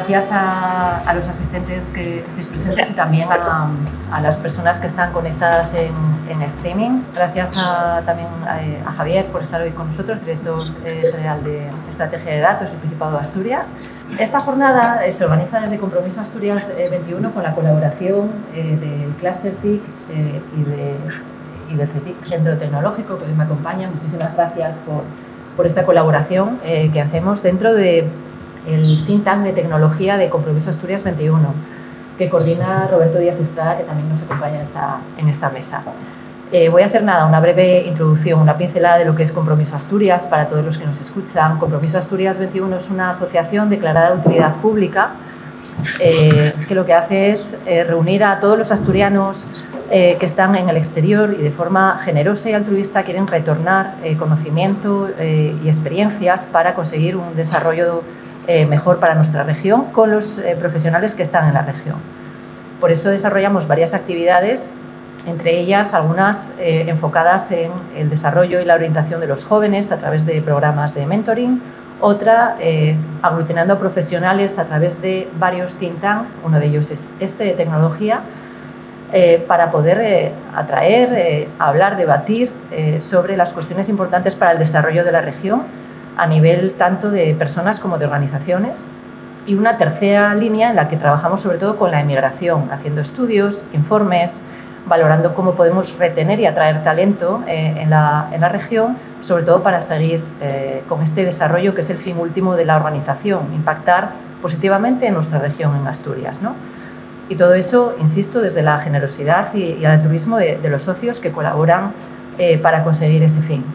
gracias a los asistentes que estáis presentes y también a las personas que están conectadas en streaming. Gracias también a Javier por estar hoy con nosotros, director general de Estrategia de Datos del Principado de Asturias. Esta jornada se organiza desde Compromiso Asturias 21 con la colaboración del Cluster TIC y del CETIC, Centro Tecnológico, que hoy me acompaña. Muchísimas gracias por esta colaboración que hacemos dentro del think tank de tecnología de Compromiso Asturias 21, que coordina Roberto Díaz Estrada, que también nos acompaña en esta mesa. Voy a hacer una breve introducción, una pincelada de lo que es Compromiso Asturias para todos los que nos escuchan. Compromiso Asturias 21 es una asociación declarada de utilidad pública que lo que hace es reunir a todos los asturianos que están en el exterior y de forma generosa y altruista quieren retornar conocimiento y experiencias para conseguir un desarrollo mejor para nuestra región con los profesionales que están en la región. Por eso desarrollamos varias actividades, entre ellas algunas enfocadas en el desarrollo y la orientación de los jóvenes a través de programas de mentoring, otra aglutinando a profesionales a través de varios think tanks, uno de ellos es este de tecnología, para poder atraer, hablar, debatir sobre las cuestiones importantes para el desarrollo de la región a nivel tanto de personas como de organizaciones. Y una tercera línea en la que trabajamos sobre todo con la emigración, haciendo estudios, informes, valorando cómo podemos retener y atraer talento en la región, sobre todo para seguir con este desarrollo que es el fin último de la organización, impactar positivamente en nuestra región, en Asturias, ¿no? Y todo eso, insisto, desde la generosidad y el altruismo de los socios que colaboran para conseguir ese fin.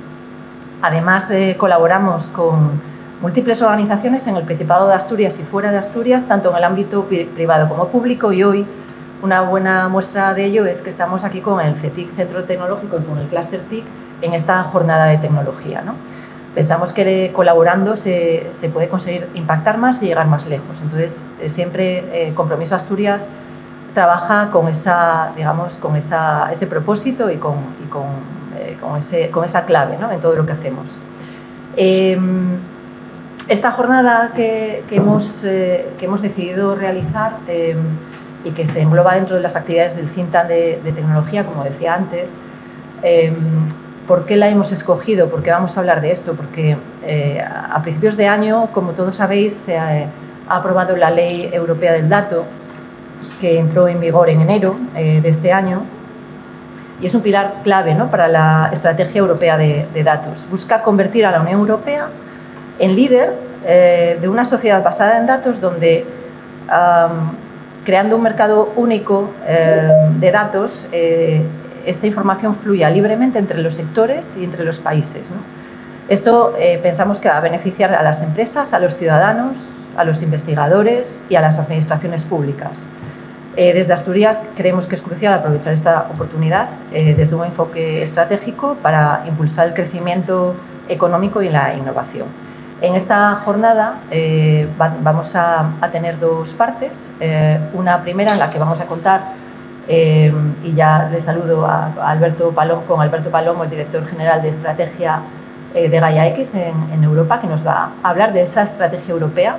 Además, colaboramos con múltiples organizaciones en el Principado de Asturias y fuera de Asturias, tanto en el ámbito privado como público, y hoy una buena muestra de ello es que estamos aquí con el CETIC, Centro Tecnológico, y con el Cluster TIC en esta jornada de tecnología, ¿no? Pensamos que colaborando se puede conseguir impactar más y llegar más lejos. Entonces, siempre Compromiso Asturias trabaja con ese propósito y con esa clave, ¿no?, en todo lo que hacemos. Esta jornada que hemos decidido realizar y que se engloba dentro de las actividades del think tank de tecnología, como decía antes, ¿por qué la hemos escogido? ¿Por qué vamos a hablar de esto? Porque a principios de año, como todos sabéis, se ha aprobado la Ley Europea del Dato, que entró en vigor en enero de este año, y es un pilar clave, ¿no?, para la estrategia europea de datos. Busca convertir a la Unión Europea en líder de una sociedad basada en datos donde, creando un mercado único de datos, esta información fluya libremente entre los sectores y entre los países, ¿no? Esto pensamos que va a beneficiar a las empresas, a los ciudadanos, a los investigadores y a las administraciones públicas. Desde Asturias creemos que es crucial aprovechar esta oportunidad desde un enfoque estratégico para impulsar el crecimiento económico y la innovación. En esta jornada vamos a tener dos partes. Una primera en la que vamos a contar, y ya le saludo a Alberto Palomo, el director general de estrategia de Gaia X en Europa, que nos va a hablar de esa estrategia europea.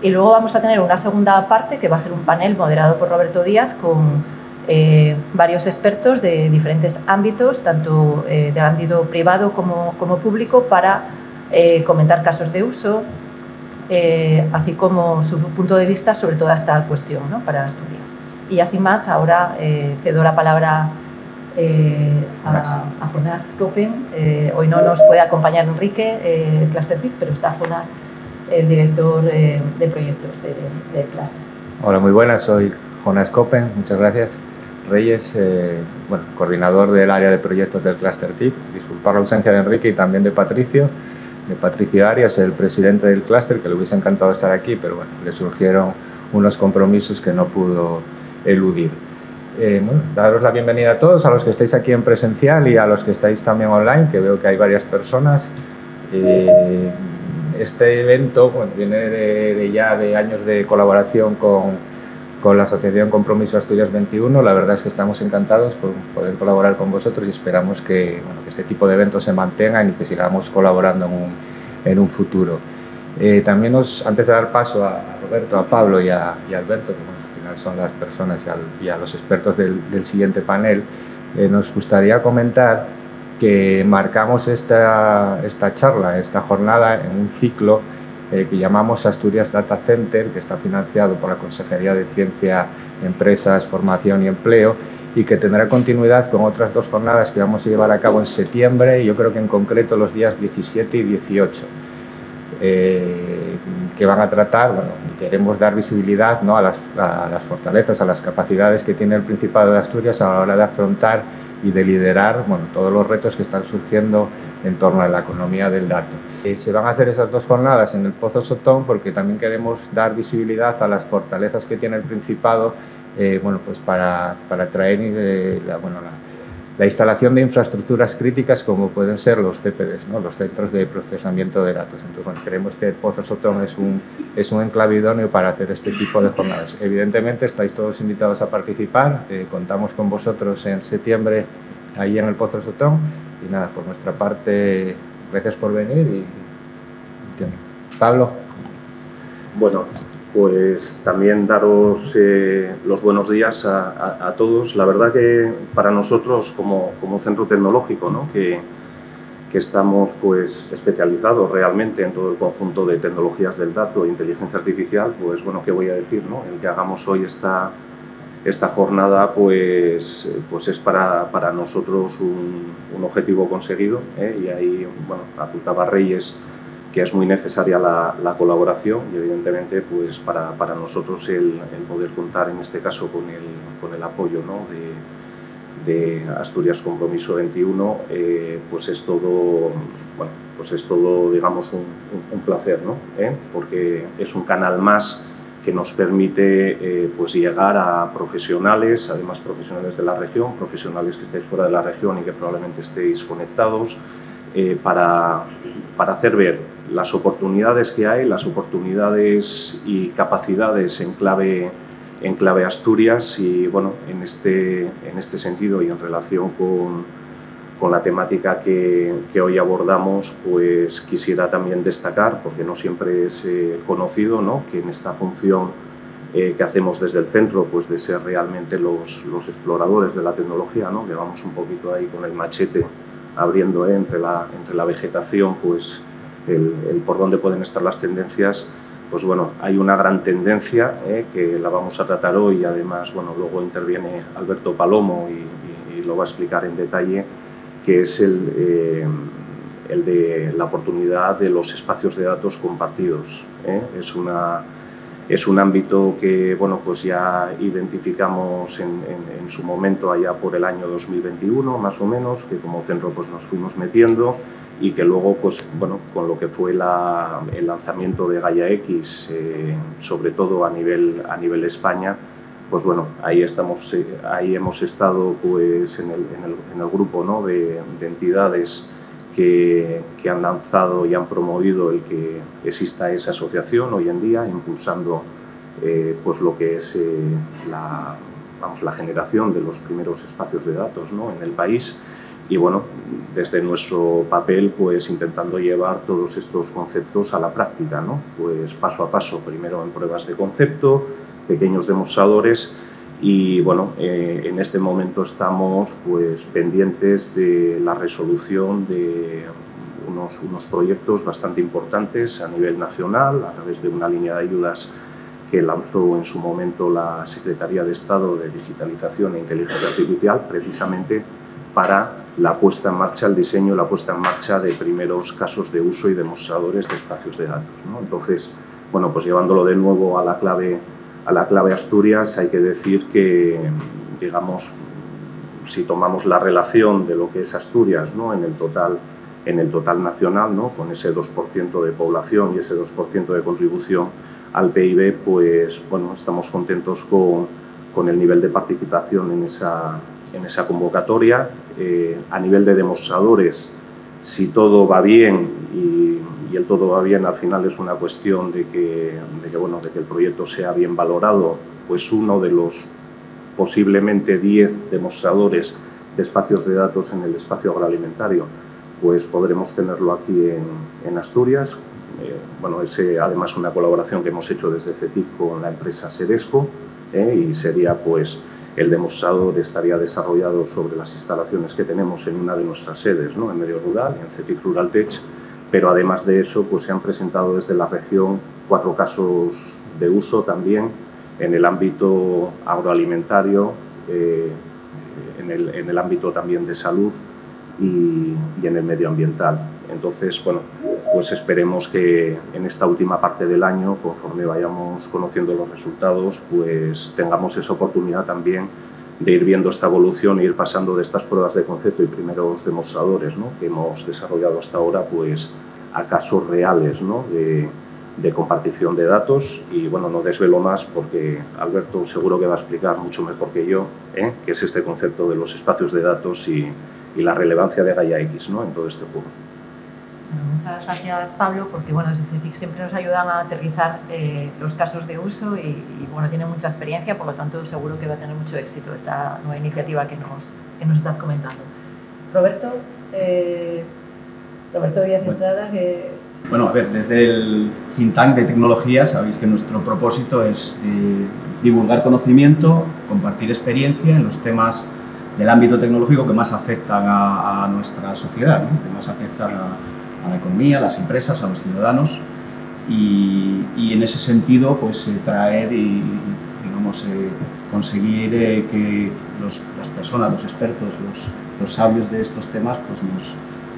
Y luego vamos a tener una segunda parte que va a ser un panel moderado por Roberto Díaz con varios expertos de diferentes ámbitos, tanto del ámbito privado como público, para comentar casos de uso, así como su punto de vista sobre toda esta cuestión, ¿no?, para Asturias. Y así más, ahora cedo la palabra a Jonás Koppen. Hoy no nos puede acompañar Enrique, Cluster TIC, pero está Jonás, el director de proyectos de Cluster. Hola, muy buenas, soy Jonás Koppen, muchas gracias. Reyes, coordinador del área de proyectos del Cluster TIC. Disculpar la ausencia de Enrique y también de Patricio Arias, el presidente del Cluster, que le hubiese encantado estar aquí, pero bueno, le surgieron unos compromisos que no pudo eludir. Daros la bienvenida a todos, a los que estáis aquí en presencial y a los que estáis también online, que veo que hay varias personas. Este evento viene de años de colaboración con la Asociación Compromiso Asturias 21. La verdad es que estamos encantados por poder colaborar con vosotros y esperamos que este tipo de eventos se mantengan y que sigamos colaborando en un futuro. También antes de dar paso a Roberto, a Pablo y a Alberto, que bueno, al final son las personas y a los expertos del siguiente panel, nos gustaría comentar que marcamos esta charla, esta jornada, en un ciclo que llamamos Asturias Data Center, que está financiado por la Consejería de Ciencia, Empresas, Formación y Empleo, y que tendrá continuidad con otras 2 jornadas que vamos a llevar a cabo en septiembre, y yo creo que en concreto los días 17 y 18, que van a tratar, bueno, queremos dar visibilidad, ¿no?, a las fortalezas, a las capacidades que tiene el Principado de Asturias a la hora de afrontar y de liderar, bueno, todos los retos que están surgiendo en torno a la economía del dato. Se van a hacer esas 2 jornadas en el Pozo Sotón porque también queremos dar visibilidad a las fortalezas que tiene el Principado, bueno, pues para traer la instalación de infraestructuras críticas como pueden ser los CPDs, ¿no?, los centros de procesamiento de datos. Entonces, bueno, creemos que el Pozo Sotón es un enclave idóneo para hacer este tipo de jornadas. Evidentemente, estáis todos invitados a participar, contamos con vosotros en septiembre ahí en el Pozo Sotón, y nada, por nuestra parte, gracias por venir y Pablo. Bueno, pues también daros los buenos días a todos. La verdad que para nosotros como centro tecnológico, ¿no?, que estamos pues especializados realmente en todo el conjunto de tecnologías del dato e inteligencia artificial, pues bueno, ¿qué voy a decir, no? El que hagamos hoy esta jornada pues es para nosotros un objetivo conseguido, y ahí, bueno, apuntaba Reyes que es muy necesaria la colaboración, y evidentemente pues para nosotros el poder contar en este caso con el apoyo, ¿no?, de Asturias Compromiso 21, pues es todo, bueno, pues es todo, digamos, un placer, ¿no? Porque es un canal más que nos permite pues llegar a profesionales, además profesionales de la región, profesionales que estéis fuera de la región y que probablemente estéis conectados, para hacer ver las oportunidades que hay, las oportunidades y capacidades en clave Asturias. Y bueno, en este sentido y en relación con la temática que hoy abordamos, pues quisiera también destacar, porque no siempre es conocido, ¿no?, que en esta función que hacemos desde el centro, pues de ser realmente los exploradores de la tecnología, ¿no?, que vamos un poquito ahí con el machete abriendo entre la vegetación, pues el por dónde pueden estar las tendencias. Pues bueno, hay una gran tendencia que la vamos a tratar hoy, y además, bueno, luego interviene Alberto Palomo y lo va a explicar en detalle, que es el de la oportunidad de los espacios de datos compartidos. Es un ámbito que, bueno, pues ya identificamos en su momento, allá por el año 2021 más o menos, que como centro pues nos fuimos metiendo, y que luego, pues bueno, con lo que fue el lanzamiento de Gaia X, sobre todo a nivel España, pues bueno, ahí hemos estado pues en el grupo, ¿no?, de entidades que han lanzado y han promovido el que exista esa asociación hoy en día, impulsando pues lo que es la generación de los primeros espacios de datos, ¿no?, en el país. Y bueno, desde nuestro papel, pues intentando llevar todos estos conceptos a la práctica, ¿no?, pues paso a paso, primero en pruebas de concepto, pequeños demostradores. Y bueno, en este momento estamos pues pendientes de la resolución de unos proyectos bastante importantes a nivel nacional, a través de una línea de ayudas que lanzó en su momento la Secretaría de Estado de Digitalización e Inteligencia Artificial, precisamente para la puesta en marcha, el diseño y la puesta en marcha de primeros casos de uso y demostradores de espacios de datos, ¿no? Entonces, bueno, pues llevándolo de nuevo a la clave Asturias, hay que decir que, digamos, si tomamos la relación de lo que es Asturias, ¿no?, en el total nacional, ¿no?, con ese 2% de población y ese 2% de contribución al PIB, pues bueno, estamos contentos con el nivel de participación en esa convocatoria. A nivel de demostradores, si todo va bien, y el todo va bien al final es una cuestión de que el proyecto sea bien valorado, pues uno de los posiblemente 10 demostradores de espacios de datos en el espacio agroalimentario, pues podremos tenerlo aquí en Asturias, Bueno, es además una colaboración que hemos hecho desde CETIC con la empresa Sedesco, y sería, pues, el demostrador estaría desarrollado sobre las instalaciones que tenemos en una de nuestras sedes, ¿no?, en medio rural, en CETIC Rural Tech, pero además de eso, pues se han presentado desde la región 4 casos de uso también en el ámbito agroalimentario, en el ámbito también de salud y en el medioambiental. Entonces, bueno, pues esperemos que en esta última parte del año, conforme vayamos conociendo los resultados, pues tengamos esa oportunidad también de ir viendo esta evolución e ir pasando de estas pruebas de concepto y primeros demostradores, ¿no?, que hemos desarrollado hasta ahora, pues a casos reales, ¿no?, de compartición de datos. Y bueno, no desvelo más porque Alberto seguro que va a explicar mucho mejor que yo qué es este concepto de los espacios de datos y la relevancia de Gaia X, ¿no?, en todo este juego. Muchas gracias, Pablo, porque bueno, desde CETIC siempre nos ayudan a aterrizar los casos de uso y bueno, tiene mucha experiencia, por lo tanto seguro que va a tener mucho éxito esta nueva iniciativa que nos estás comentando. Roberto Díaz Estrada, que... Bueno, a ver, desde el think tank de tecnología sabéis que nuestro propósito es divulgar conocimiento, compartir experiencia en los temas del ámbito tecnológico que más afectan a nuestra sociedad, ¿no?, que más afectan a la economía, a las empresas, a los ciudadanos, y en ese sentido, pues traer y, digamos, conseguir que las personas, los expertos, los sabios de estos temas, pues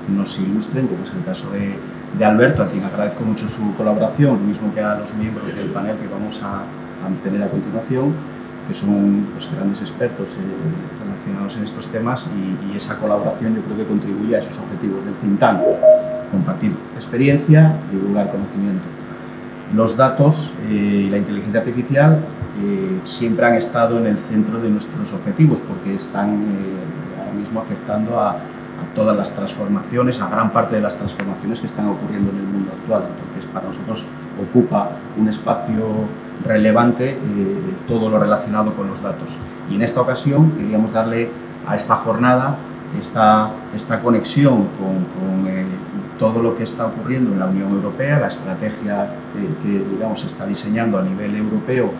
nos ilustren, como es el caso de Alberto, a quien agradezco mucho su colaboración, lo mismo que a los miembros del panel que vamos a tener a continuación, que son, pues, grandes expertos relacionados en estos temas, y esa colaboración yo creo que contribuye a esos objetivos del think tank: compartir experiencia, divulgar conocimiento. Los datos y la inteligencia artificial siempre han estado en el centro de nuestros objetivos, porque están ahora mismo afectando a todas las transformaciones, a gran parte de las transformaciones que están ocurriendo en el mundo actual. Entonces, para nosotros ocupa un espacio relevante todo lo relacionado con los datos. Y en esta ocasión queríamos darle a esta jornada esta conexión con todo lo que está ocurriendo en la Unión Europea, la estrategia que digamos, se está diseñando a nivel europeo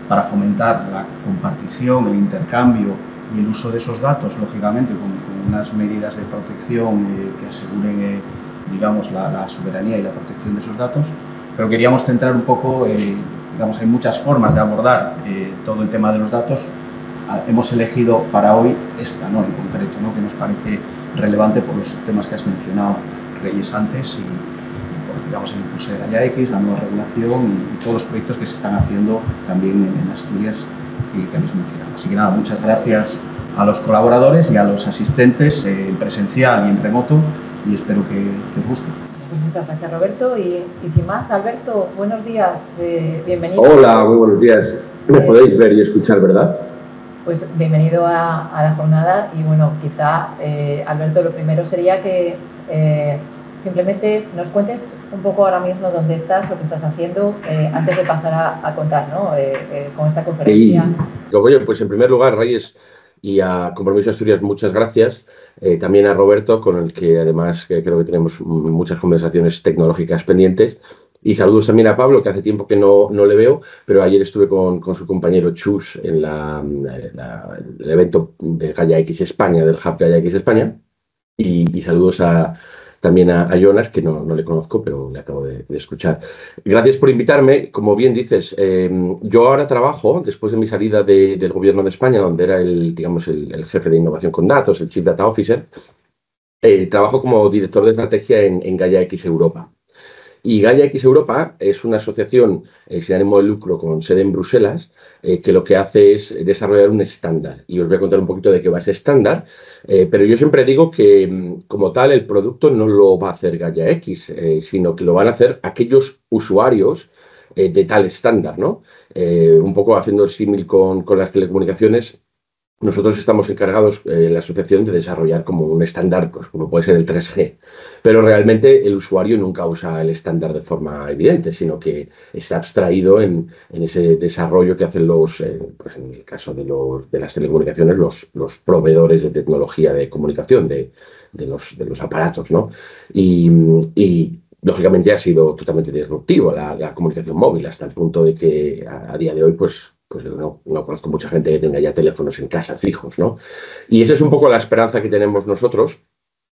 para fomentar la compartición, el intercambio y el uso de esos datos, lógicamente con unas medidas de protección que aseguren digamos, la soberanía y la protección de esos datos. Pero queríamos centrar un poco, digamos, hay muchas formas de abordar todo el tema de los datos. Hemos elegido para hoy esta, ¿no?, en concreto, ¿no?, que nos parece relevante por los temas que has mencionado, Reyes, antes, y por, digamos, el impulso de Gaia X, la nueva regulación y todos los proyectos que se están haciendo también en Asturias y que habéis mencionado. Así que nada, muchas gracias a los colaboradores y a los asistentes en presencial y en remoto, y espero que os guste. Pues muchas gracias, Roberto, y sin más, Alberto, buenos días, bienvenido. Hola, muy buenos días. Me podéis ver y escuchar, ¿verdad? Pues bienvenido a la jornada, y bueno, quizá, Alberto, lo primero sería que simplemente nos cuentes un poco ahora mismo dónde estás, lo que estás haciendo, antes de pasar a contar, ¿no?, con esta conferencia. Sí. Oye, pues en primer lugar, Reyes, y a Compromiso Asturias, muchas gracias. También a Roberto, con el que además creo que tenemos muchas conversaciones tecnológicas pendientes. Y saludos también a Pablo, que hace tiempo que no le veo, pero ayer estuve con su compañero Chus en el evento de Gaia X España, del Hub Gaia X España. Y saludos también a Jonas, que no le conozco, pero le acabo de escuchar. Gracias por invitarme. Como bien dices, yo ahora trabajo, después de mi salida del Gobierno de España, donde era el jefe de innovación con datos, el Chief Data Officer, trabajo como director de estrategia en Gaia X Europa. Y Gaia X Europa es una asociación sin ánimo de lucro con sede en Bruselas, que lo que hace es desarrollar un estándar. Y os voy a contar un poquito de qué va ese estándar, pero yo siempre digo que como tal el producto no lo va a hacer Gaia X, sino que lo van a hacer aquellos usuarios de tal estándar, ¿no? Un poco haciendo el símil con las telecomunicaciones. Nosotros estamos encargados en la asociación de desarrollar como un estándar, pues, como puede ser el 3G, pero realmente el usuario nunca usa el estándar de forma evidente, sino que está abstraído en ese desarrollo que hacen pues en el caso de las telecomunicaciones, los proveedores de tecnología de comunicación, de los aparatos, ¿no? Y lógicamente ha sido totalmente disruptivo la comunicación móvil, hasta el punto de que a día de hoy, pues no conozco mucha gente que tenga ya teléfonos en casa fijos, ¿no? Y esa es un poco la esperanza que tenemos nosotros,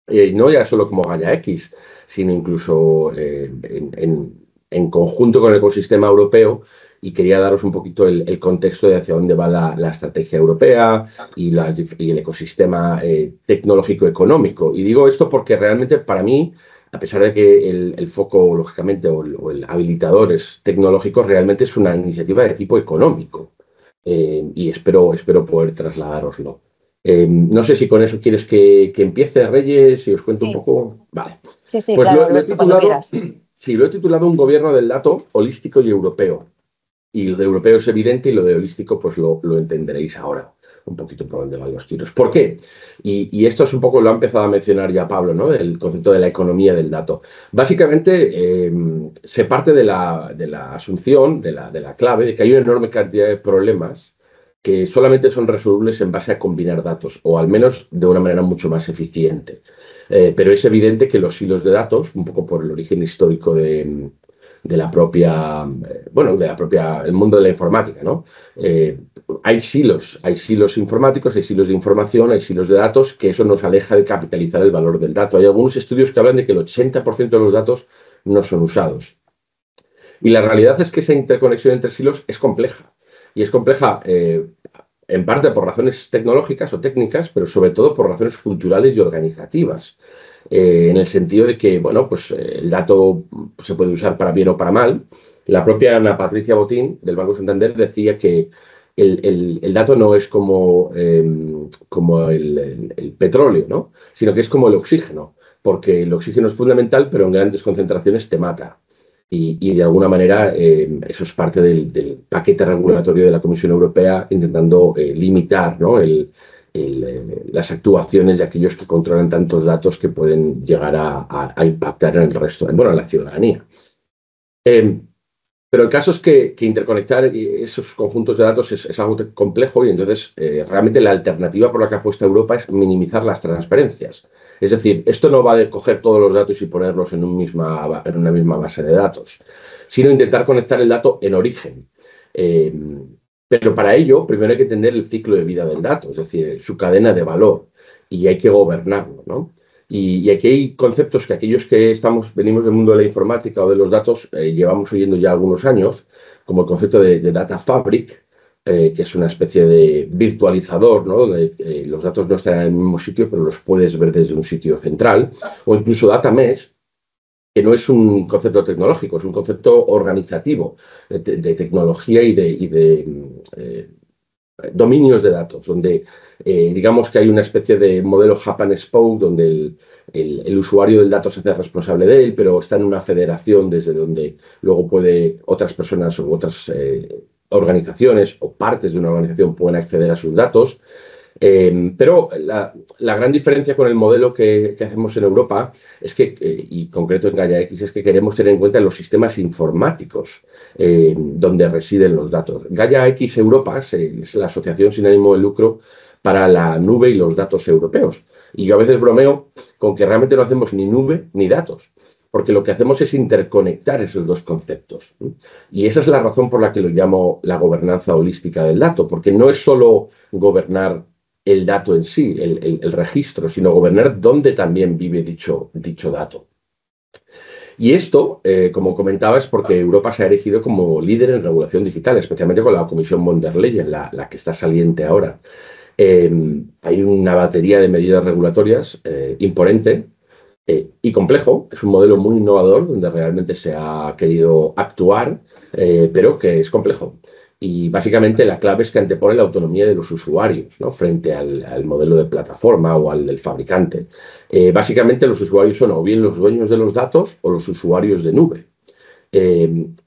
no ya solo como Gaia X, sino incluso en conjunto con el ecosistema europeo. Y quería daros un poquito el contexto de hacia dónde va la estrategia europea y el ecosistema tecnológico económico. Y digo esto porque realmente para mí, a pesar de que el foco, lógicamente, o el habilitador es tecnológico, realmente es una iniciativa de tipo económico. Y espero poder trasladároslo. No sé si con eso quieres que empiece, Reyes, y os cuento un Sí, poco. Vale. sí, sí, Pues claro, lo he Alberto, cuando titulado, quieras. sí, lo he titulado Un gobierno del dato holístico y europeo. Y lo de europeo es evidente y lo de holístico pues lo entenderéis ahora un poquito por dónde van los tiros. ¿Por qué? Y esto es un poco, lo ha empezado a mencionar ya Pablo, ¿no? El concepto de la economía del dato. Básicamente se parte de la asunción, de la clave, de que hay una enorme cantidad de problemas que solamente son resolubles en base a combinar datos, o al menos de una manera mucho más eficiente. Pero es evidente que los hilos de datos, un poco por el origen histórico de la propia, bueno, el mundo de la informática, ¿no? Hay silos informáticos, hay silos de información, hay silos de datos, que eso nos aleja de capitalizar el valor del dato. Hay algunos estudios que hablan de que el 80% de los datos no son usados. Y la realidad es que esa interconexión entre silos es compleja. Y es compleja en parte por razones tecnológicas o técnicas, pero sobre todo por razones culturales y organizativas. En el sentido de que, bueno, pues el dato se puede usar para bien o para mal. La propia Ana Patricia Botín, del Banco Santander, decía que el dato no es como el petróleo, ¿no? Sino que es como el oxígeno, porque el oxígeno es fundamental, pero en grandes concentraciones te mata. Y de alguna manera eso es parte del paquete regulatorio de la Comisión Europea intentando limitar, ¿no? Las actuaciones de aquellos que controlan tantos datos que pueden llegar a impactar en el resto, bueno, en la ciudadanía. Pero el caso es que interconectar esos conjuntos de datos es algo complejo y entonces realmente la alternativa por la que apuesta Europa es minimizar las transferencias. Es decir, esto no va de coger todos los datos y ponerlos en una misma base de datos, sino intentar conectar el dato en origen. Eh, pero para ello, primero hay que entender el ciclo de vida del dato, es decir, su cadena de valor, y hay que gobernarlo, ¿no? Y aquí hay conceptos que aquellos que venimos del mundo de la informática o de los datos llevamos oyendo ya algunos años, como el concepto de Data Fabric, que es una especie de virtualizador, ¿no? Donde los datos no están en el mismo sitio, pero los puedes ver desde un sitio central, o incluso Data Mesh, que no es un concepto tecnológico, es un concepto organizativo de tecnología y de dominios de datos, donde digamos que hay una especie de modelo Hub and Spoke, donde el usuario del dato se hace responsable de él, pero está en una federación desde donde luego otras personas u otras organizaciones o partes de una organización pueden acceder a sus datos. Pero la gran diferencia con el modelo que hacemos en Europa es que, y concreto en Gaia X, es que queremos tener en cuenta los sistemas informáticos donde residen los datos. Gaia X Europa es la asociación sin ánimo de lucro para la nube y los datos europeos. Y yo a veces bromeo con que realmente no hacemos ni nube ni datos, porque lo que hacemos es interconectar esos dos conceptos. Y esa es la razón por la que lo llamo la gobernanza holística del dato, porque no es solo gobernar el dato en sí, el registro, sino gobernar dónde también vive dicho dato. Y esto, como comentaba, es porque Europa se ha erigido como líder en regulación digital, especialmente con la Comisión von der Leyen, la que está saliente ahora. Hay una batería de medidas regulatorias imponente y complejo. Es un modelo muy innovador donde realmente se ha querido actuar, pero que es complejo. Y básicamente la clave es que antepone la autonomía de los usuarios, ¿no? Frente al modelo de plataforma o al del fabricante. Básicamente los usuarios son o bien los dueños de los datos o los usuarios de nube.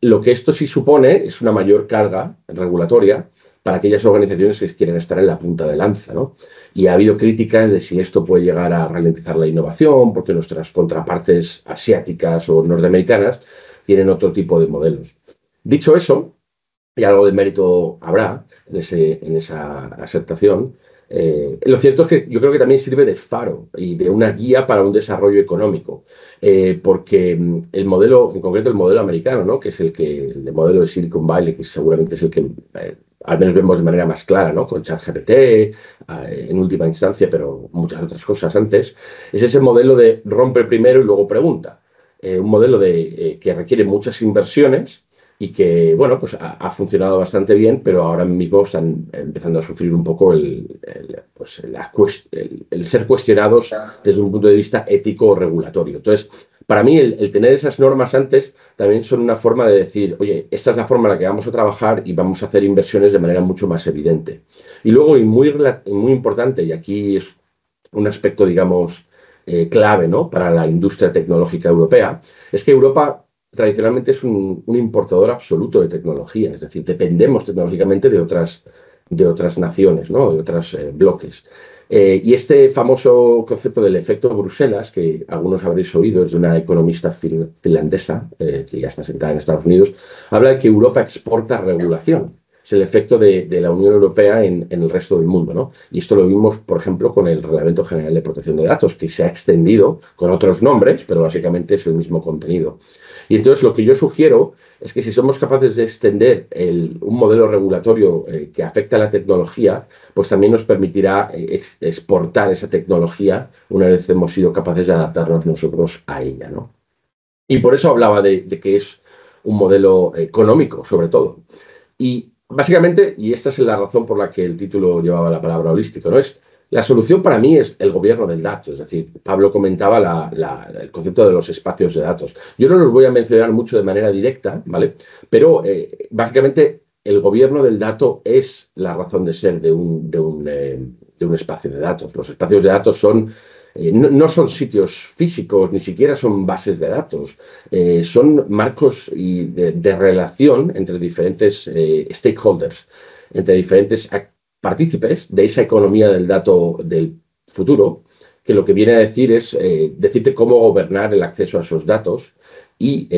Lo que esto sí supone es una mayor carga regulatoria para aquellas organizaciones que quieren estar en la punta de lanza, ¿no? Y ha habido críticas de si esto puede llegar a ralentizar la innovación, porque nuestras contrapartes asiáticas o norteamericanas tienen otro tipo de modelos. Dicho eso, y algo de mérito habrá en esa aceptación, Lo cierto es que yo creo que también sirve de faro y de una guía para un desarrollo económico, porque el modelo, en concreto el modelo americano, ¿no? Que es el modelo de Silicon Valley, que seguramente es el que al menos vemos de manera más clara, ¿no? Con ChatGPT, en última instancia, pero muchas otras cosas antes, es ese modelo de rompe primero y luego pregunta. Un modelo que requiere muchas inversiones y que, bueno, pues ha funcionado bastante bien, pero ahora mismo están empezando a sufrir un poco el ser cuestionados desde un punto de vista ético o regulatorio. Entonces, para mí, el tener esas normas antes también son una forma de decir, oye, esta es la forma en la que vamos a trabajar y vamos a hacer inversiones de manera mucho más evidente. Y luego, y muy importante, y aquí es un aspecto, digamos, clave, ¿no? Para la industria tecnológica europea, es que Europa tradicionalmente es un importador absoluto de tecnología, es decir, dependemos tecnológicamente de otras naciones, ¿no? De otros bloques. Y este famoso concepto del efecto Bruselas, que algunos habréis oído, es de una economista finlandesa, que ya está sentada en Estados Unidos, habla de que Europa exporta regulación. Es el efecto de la Unión Europea en el resto del mundo, ¿no? Y esto lo vimos, por ejemplo, con el Reglamento General de Protección de Datos, que se ha extendido con otros nombres, pero básicamente es el mismo contenido. Y entonces lo que yo sugiero es que si somos capaces de extender un modelo regulatorio que afecta a la tecnología, pues también nos permitirá exportar esa tecnología una vez hemos sido capaces de adaptarnos nosotros a ella, ¿no? Y por eso hablaba de que es un modelo económico, sobre todo. Y básicamente, y esta es la razón por la que el título llevaba la palabra holístico, ¿no? La solución para mí es el gobierno del dato, es decir, Pablo comentaba el concepto de los espacios de datos. Yo no los voy a mencionar mucho de manera directa, ¿vale? Pero básicamente el gobierno del dato es la razón de ser de un espacio de datos. Los espacios de datos no son sitios físicos, ni siquiera son bases de datos, son marcos de relación entre diferentes stakeholders, entre diferentes partícipes de esa economía del dato del futuro, que lo que viene a decir es decirte cómo gobernar el acceso a esos datos y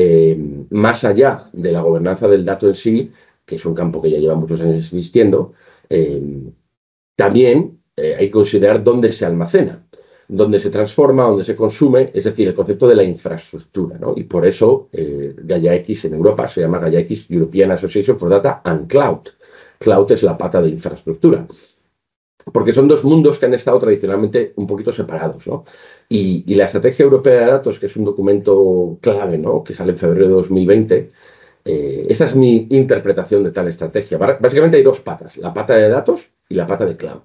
más allá de la gobernanza del dato en sí, que es un campo que ya lleva muchos años existiendo, también hay que considerar dónde se almacena, dónde se transforma, dónde se consume, es decir, el concepto de la infraestructura, ¿no? Y por eso GaiaX en Europa se llama GaiaX European Association for Data and Cloud. Cloud es la pata de infraestructura, porque son dos mundos que han estado tradicionalmente un poquito separados, ¿no? Y la Estrategia Europea de Datos, que es un documento clave, ¿no? Que sale en febrero de 2020, esa es mi interpretación de tal estrategia. Básicamente hay dos patas, la pata de datos y la pata de cloud.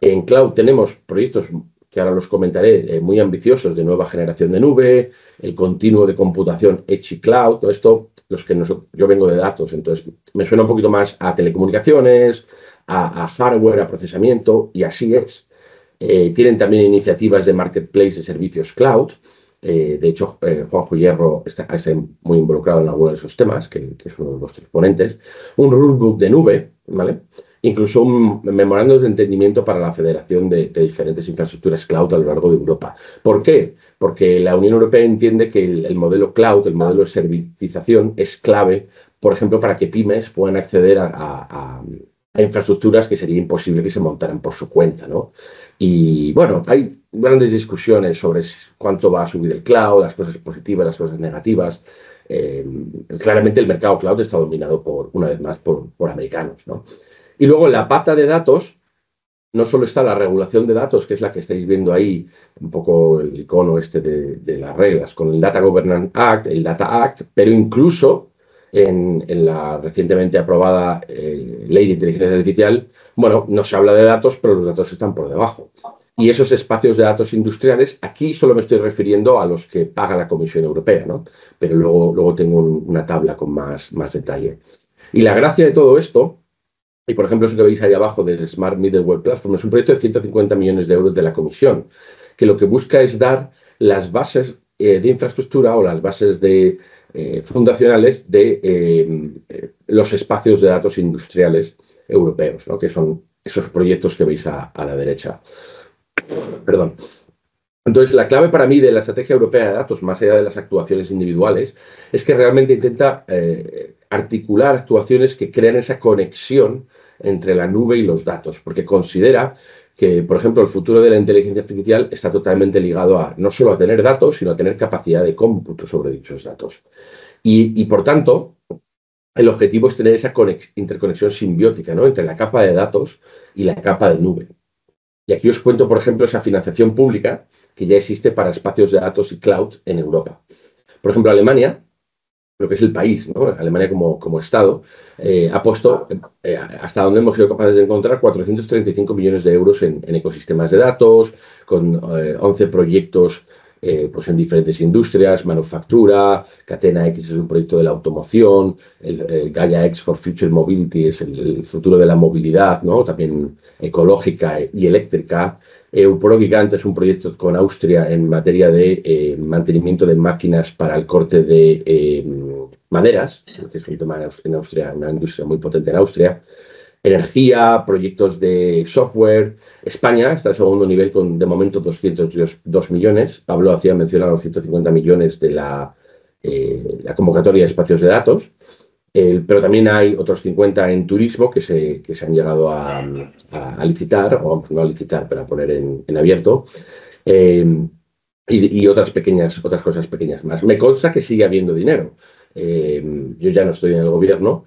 En cloud tenemos proyectos que ahora los comentaré, muy ambiciosos de nueva generación de nube, el continuo de computación Edge y Cloud, todo esto, yo vengo de datos, entonces me suena un poquito más a telecomunicaciones, a hardware, a procesamiento, y así es. Tienen también iniciativas de marketplace de servicios cloud. De hecho, Juanjo Hierro está muy involucrado en algunos de esos temas, que es uno de los tres ponentes. Un rulebook de nube, ¿vale? Incluso un memorando de entendimiento para la federación de diferentes infraestructuras cloud a lo largo de Europa. ¿Por qué? Porque la Unión Europea entiende que el modelo cloud, el modelo de servitización, es clave, por ejemplo, para que pymes puedan acceder a infraestructuras que sería imposible que se montaran por su cuenta, ¿no? Y bueno, hay grandes discusiones sobre cuánto va a subir el cloud, las cosas positivas, las cosas negativas. Claramente el mercado cloud está dominado una vez más por americanos, ¿no? Y luego en la pata de datos no solo está la regulación de datos, que es la que estáis viendo ahí, un poco el icono de las reglas, con el Data Governance Act, el Data Act, pero incluso en la recientemente aprobada Ley de Inteligencia Artificial, bueno, no se habla de datos, pero los datos están por debajo. Y esos espacios de datos industriales, aquí solo me estoy refiriendo a los que paga la Comisión Europea, ¿no? Pero luego tengo una tabla con más detalle. Y la gracia de todo esto, y por ejemplo eso que veis ahí abajo del Smart Middleware Platform, es un proyecto de 150 millones de euros de la Comisión, que lo que busca es dar las bases de infraestructura o las bases fundacionales de los espacios de datos industriales europeos, ¿no? Que son esos proyectos que veis a la derecha. Perdón. Entonces, la clave para mí de la Estrategia Europea de Datos, más allá de las actuaciones individuales, es que realmente intenta articular actuaciones que crean esa conexión entre la nube y los datos, porque considera que, por ejemplo, el futuro de la inteligencia artificial está totalmente ligado a no solo a tener datos, sino a tener capacidad de cómputo sobre dichos datos. Y por tanto, el objetivo es tener esa interconexión simbiótica, ¿no?, entre la capa de datos y la capa de nube. Y aquí os cuento, por ejemplo, esa financiación pública que ya existe para espacios de datos y cloud en Europa. Por ejemplo, Alemania, lo que es el país, ¿no?, Alemania como Estado, ha puesto, hasta donde hemos sido capaces de encontrar, 435 millones de euros en ecosistemas de datos, con 11 proyectos pues en diferentes industrias, manufactura, Catena X es un proyecto de la automoción, el Gaia X for Future Mobility es el futuro de la movilidad, ¿no?, también ecológica y eléctrica. Eupro Gigante es un proyecto con Austria en materia de mantenimiento de máquinas para el corte de maderas, que es un tema en Austria, una industria muy potente en Austria. Energía, proyectos de software. España está al segundo nivel con, de momento, 202 millones. Pablo hacía mención a los 150 millones de la convocatoria de espacios de datos. Pero también hay otros 50 en turismo que se han llegado a licitar, o no a licitar, pero a poner en abierto. Y otras cosas pequeñas más. Me consta que sigue habiendo dinero. Yo ya no estoy en el gobierno,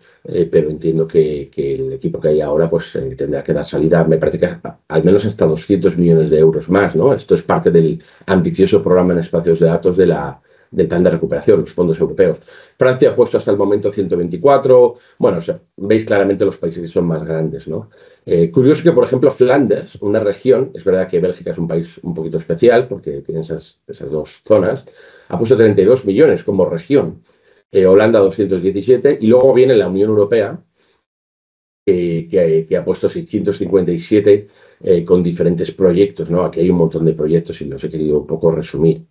pero entiendo que el equipo que hay ahora pues tendrá que dar salida, me parece que al menos hasta 200 millones de euros más, ¿no? Esto es parte del ambicioso programa en espacios de datos del plan de recuperación, los fondos europeos. Francia ha puesto hasta el momento 124. Bueno, o sea, veis claramente los países que son más grandes, ¿no? Curioso que, por ejemplo, Flandes, una región, es verdad que Bélgica es un país un poquito especial porque tiene esas dos zonas, ha puesto 32 millones como región. Holanda 217, y luego viene la Unión Europea, que ha puesto 657 con diferentes proyectos, ¿no? Aquí hay un montón de proyectos y los he querido un poco resumir.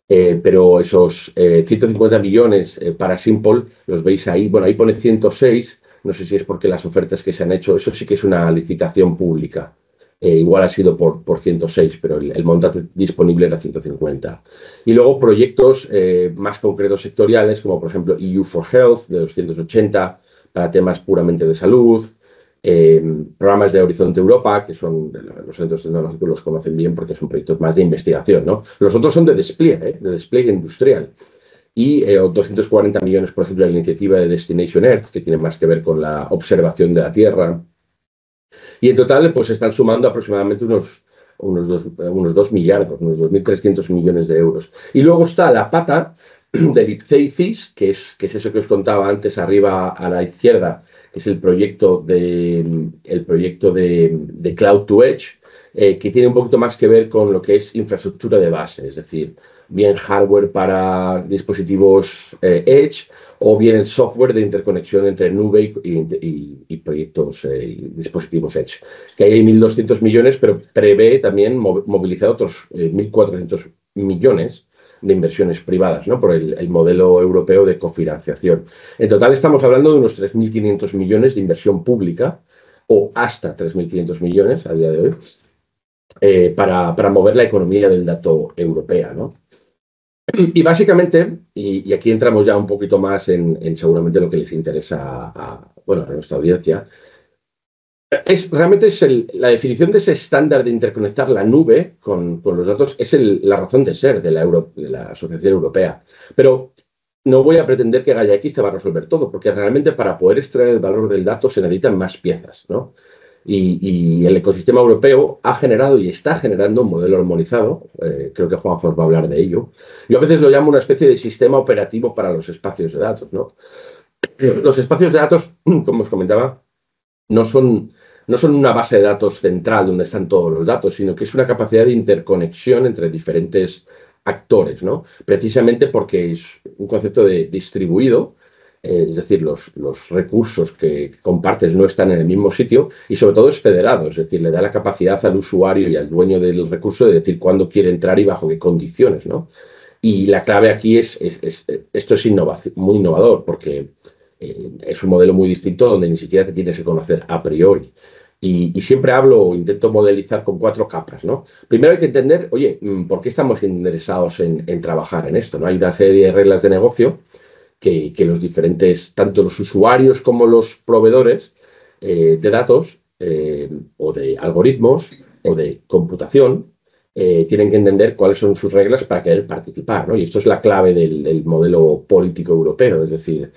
Pero esos 150 millones para Simple, los veis ahí. Bueno, ahí pone 106, no sé si es porque las ofertas que se han hecho, eso sí que es una licitación pública. Igual ha sido por 106, pero el montante disponible era 150. Y luego proyectos más concretos sectoriales, como por ejemplo EU for Health, de 280, para temas puramente de salud. Programas de Horizonte Europa, que son los centros tecnológicos, los conocen bien porque son proyectos más de investigación, ¿no? Los otros son de despliegue industrial. Y 240 millones, por ejemplo, la iniciativa de Destination Earth, que tiene más que ver con la observación de la Tierra. Y en total, pues están sumando aproximadamente unos 2 millardos, unos 2.300 millones de euros. Y luego está la pata del IPCEICIS, que es eso que os contaba antes arriba a la izquierda, que es el proyecto de Cloud to Edge, que tiene un poquito más que ver con lo que es infraestructura de base, es decir, bien hardware para dispositivos Edge, o bien el software de interconexión entre nube y proyectos y dispositivos Edge. Que ahí hay 1.200 millones, pero prevé también movilizar otros 1.400 millones de inversiones privadas, ¿no?, por el modelo europeo de cofinanciación. En total estamos hablando de unos 3.500 millones de inversión pública, o hasta 3.500 millones a día de hoy, para mover la economía del dato europea, ¿no? Y básicamente, y aquí entramos ya un poquito más en seguramente lo que les interesa a nuestra audiencia, realmente es la definición de ese estándar de interconectar la nube con los datos, es la razón de ser de la Asociación Europea. Pero no voy a pretender que Gaia X te va a resolver todo, porque realmente para poder extraer el valor del dato se necesitan más piezas, ¿no? Y el ecosistema europeo ha generado y está generando un modelo armonizado, creo que Juanjo va a hablar de ello. Yo a veces lo llamo una especie de sistema operativo para los espacios de datos, ¿no? Los espacios de datos, como os comentaba, no son una base de datos central donde están todos los datos, sino que es una capacidad de interconexión entre diferentes actores, ¿no? Precisamente porque es un concepto de distribuido, es decir, los recursos que compartes no están en el mismo sitio, y sobre todo es federado, es decir, le da la capacidad al usuario y al dueño del recurso de decir cuándo quiere entrar y bajo qué condiciones, ¿no? Y la clave aquí esto es muy innovador, porque es un modelo muy distinto donde ni siquiera te tienes que conocer a priori. Y siempre hablo o intento modelizar con 4 capas, ¿no? Primero hay que entender, oye, ¿por qué estamos interesados en trabajar en esto, ¿no? Hay una serie de reglas de negocio que los diferentes, tanto los usuarios como los proveedores de datos o de algoritmos, o de computación, tienen que entender cuáles son sus reglas para querer participar, ¿no? Y esto es la clave del modelo político europeo. Es decir,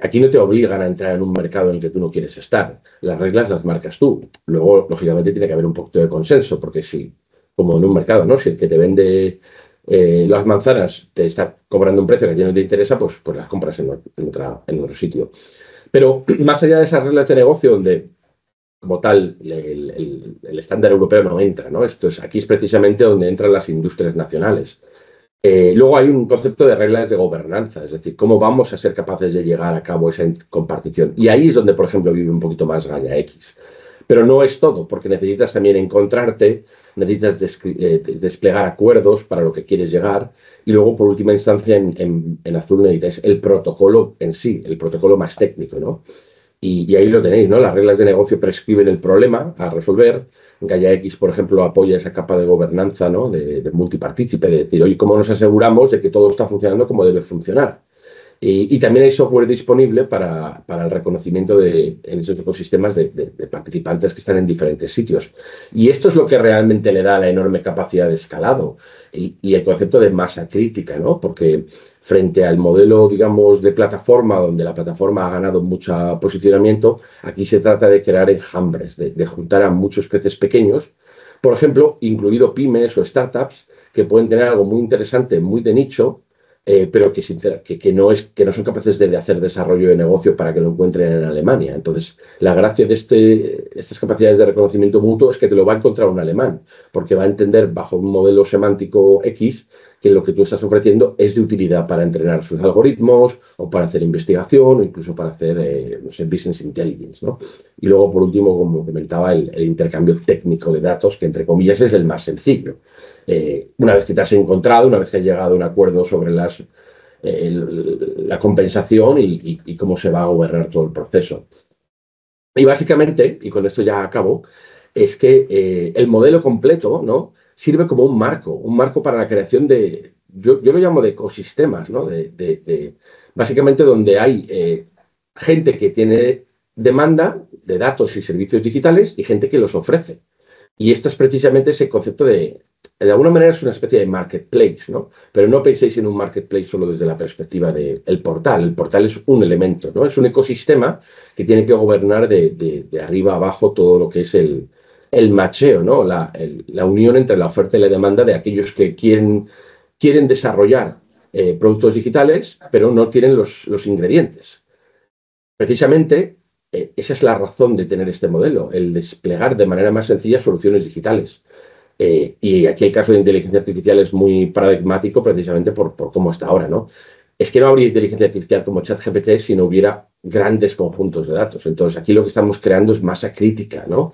aquí no te obligan a entrar en un mercado en el que tú no quieres estar. Las reglas las marcas tú. Luego, lógicamente, tiene que haber un poquito de consenso, porque si, como en un mercado, ¿no? Si el que te vende las manzanas te está cobrando un precio que a ti no te interesa, pues las compras en otro sitio. Pero más allá de esas reglas de negocio, donde como tal el estándar europeo no entra, ¿no? Aquí es precisamente donde entran las industrias nacionales. Luego hay un concepto de reglas de gobernanza, es decir, cómo vamos a ser capaces de llegar a cabo esa compartición. Y ahí es donde, por ejemplo, vive un poquito más Gaia X. Pero no es todo, porque necesitas también encontrarte, necesitas desplegar acuerdos para lo que quieres llegar, y luego, por última instancia, en azul necesitas el protocolo en sí, el protocolo más técnico, ¿no? Y ahí lo tenéis, ¿no? Las reglas de negocio prescriben el problema a resolver. Gaia X, por ejemplo, apoya esa capa de gobernanza, ¿no? De multipartícipe, de decir, oye, ¿cómo nos aseguramos de que todo está funcionando como debe funcionar? Y también hay software disponible para el reconocimiento en esos ecosistemas de participantes que están en diferentes sitios. Y esto es lo que realmente le da la enorme capacidad de escalado y el concepto de masa crítica, ¿no? Porque frente al modelo, digamos, de plataforma, donde la plataforma ha ganado mucho posicionamiento, aquí se trata de crear enjambres, de juntar a muchos peces pequeños, por ejemplo, incluido pymes o startups, que pueden tener algo muy interesante, muy de nicho, pero que no son capaces de hacer desarrollo de negocio para que lo encuentren en Alemania. Entonces, la gracia de estas capacidades de reconocimiento mutuo es que te lo va a encontrar un alemán, porque va a entender bajo un modelo semántico X que lo que tú estás ofreciendo es de utilidad para entrenar sus algoritmos o para hacer investigación o incluso para hacer, no sé, business intelligence, ¿no? Y luego, por último, como comentaba, el intercambio técnico de datos, que entre comillas es el más sencillo. Una vez que te has encontrado, una vez que has llegado a un acuerdo sobre la compensación y cómo se va a gobernar todo el proceso. Y básicamente, y con esto ya acabo, es que el modelo completo, ¿no? Sirve como un marco para la creación yo lo llamo de ecosistemas, ¿no? Básicamente donde hay gente que tiene demanda de datos y servicios digitales y gente que los ofrece. Y este es precisamente ese concepto de alguna manera es una especie de marketplace, ¿no? Pero no penséis en un marketplace solo desde la perspectiva del portal. El portal es un elemento, ¿no? Es un ecosistema que tiene que gobernar de arriba a abajo todo lo que es el macheo, ¿no? La unión entre la oferta y la demanda de aquellos que quieren desarrollar productos digitales, pero no tienen los ingredientes. Precisamente, esa es la razón de tener este modelo, el desplegar de manera más sencilla soluciones digitales. Y aquí el caso de inteligencia artificial es muy paradigmático precisamente por cómo está ahora, ¿no? Es que no habría inteligencia artificial como ChatGPT si no hubiera grandes conjuntos de datos. Entonces, aquí lo que estamos creando es masa crítica, ¿no?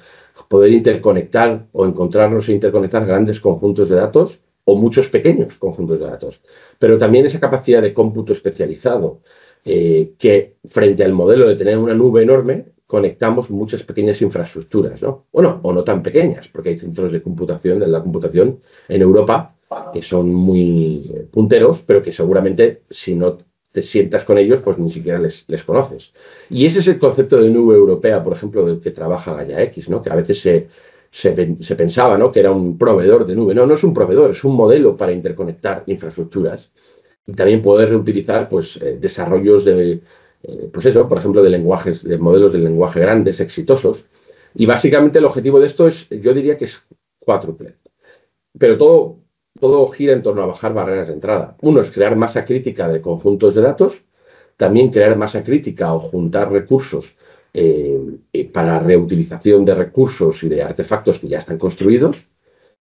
Poder interconectar o encontrarnos e interconectar grandes conjuntos de datos o muchos pequeños conjuntos de datos. Pero también esa capacidad de cómputo especializado, que frente al modelo de tener una nube enorme, conectamos muchas pequeñas infraestructuras, ¿no? Bueno, o no tan pequeñas, porque hay centros de la computación en Europa que son muy punteros, pero que seguramente si no te sientas con ellos, pues ni siquiera les conoces. Y ese es el concepto de nube europea, por ejemplo, del que trabaja Gaia X, ¿no? Que a veces se pensaba, ¿no? Que era un proveedor de nube. No, no es un proveedor, es un modelo para interconectar infraestructuras y también poder reutilizar, pues, desarrollos pues eso, por ejemplo, de modelos de lenguaje grandes, exitosos. Y básicamente el objetivo de esto yo diría que es cuádruple. Pero todo gira en torno a bajar barreras de entrada. Uno es crear masa crítica de conjuntos de datos, también crear masa crítica o juntar recursos para reutilización de recursos y de artefactos que ya están construidos.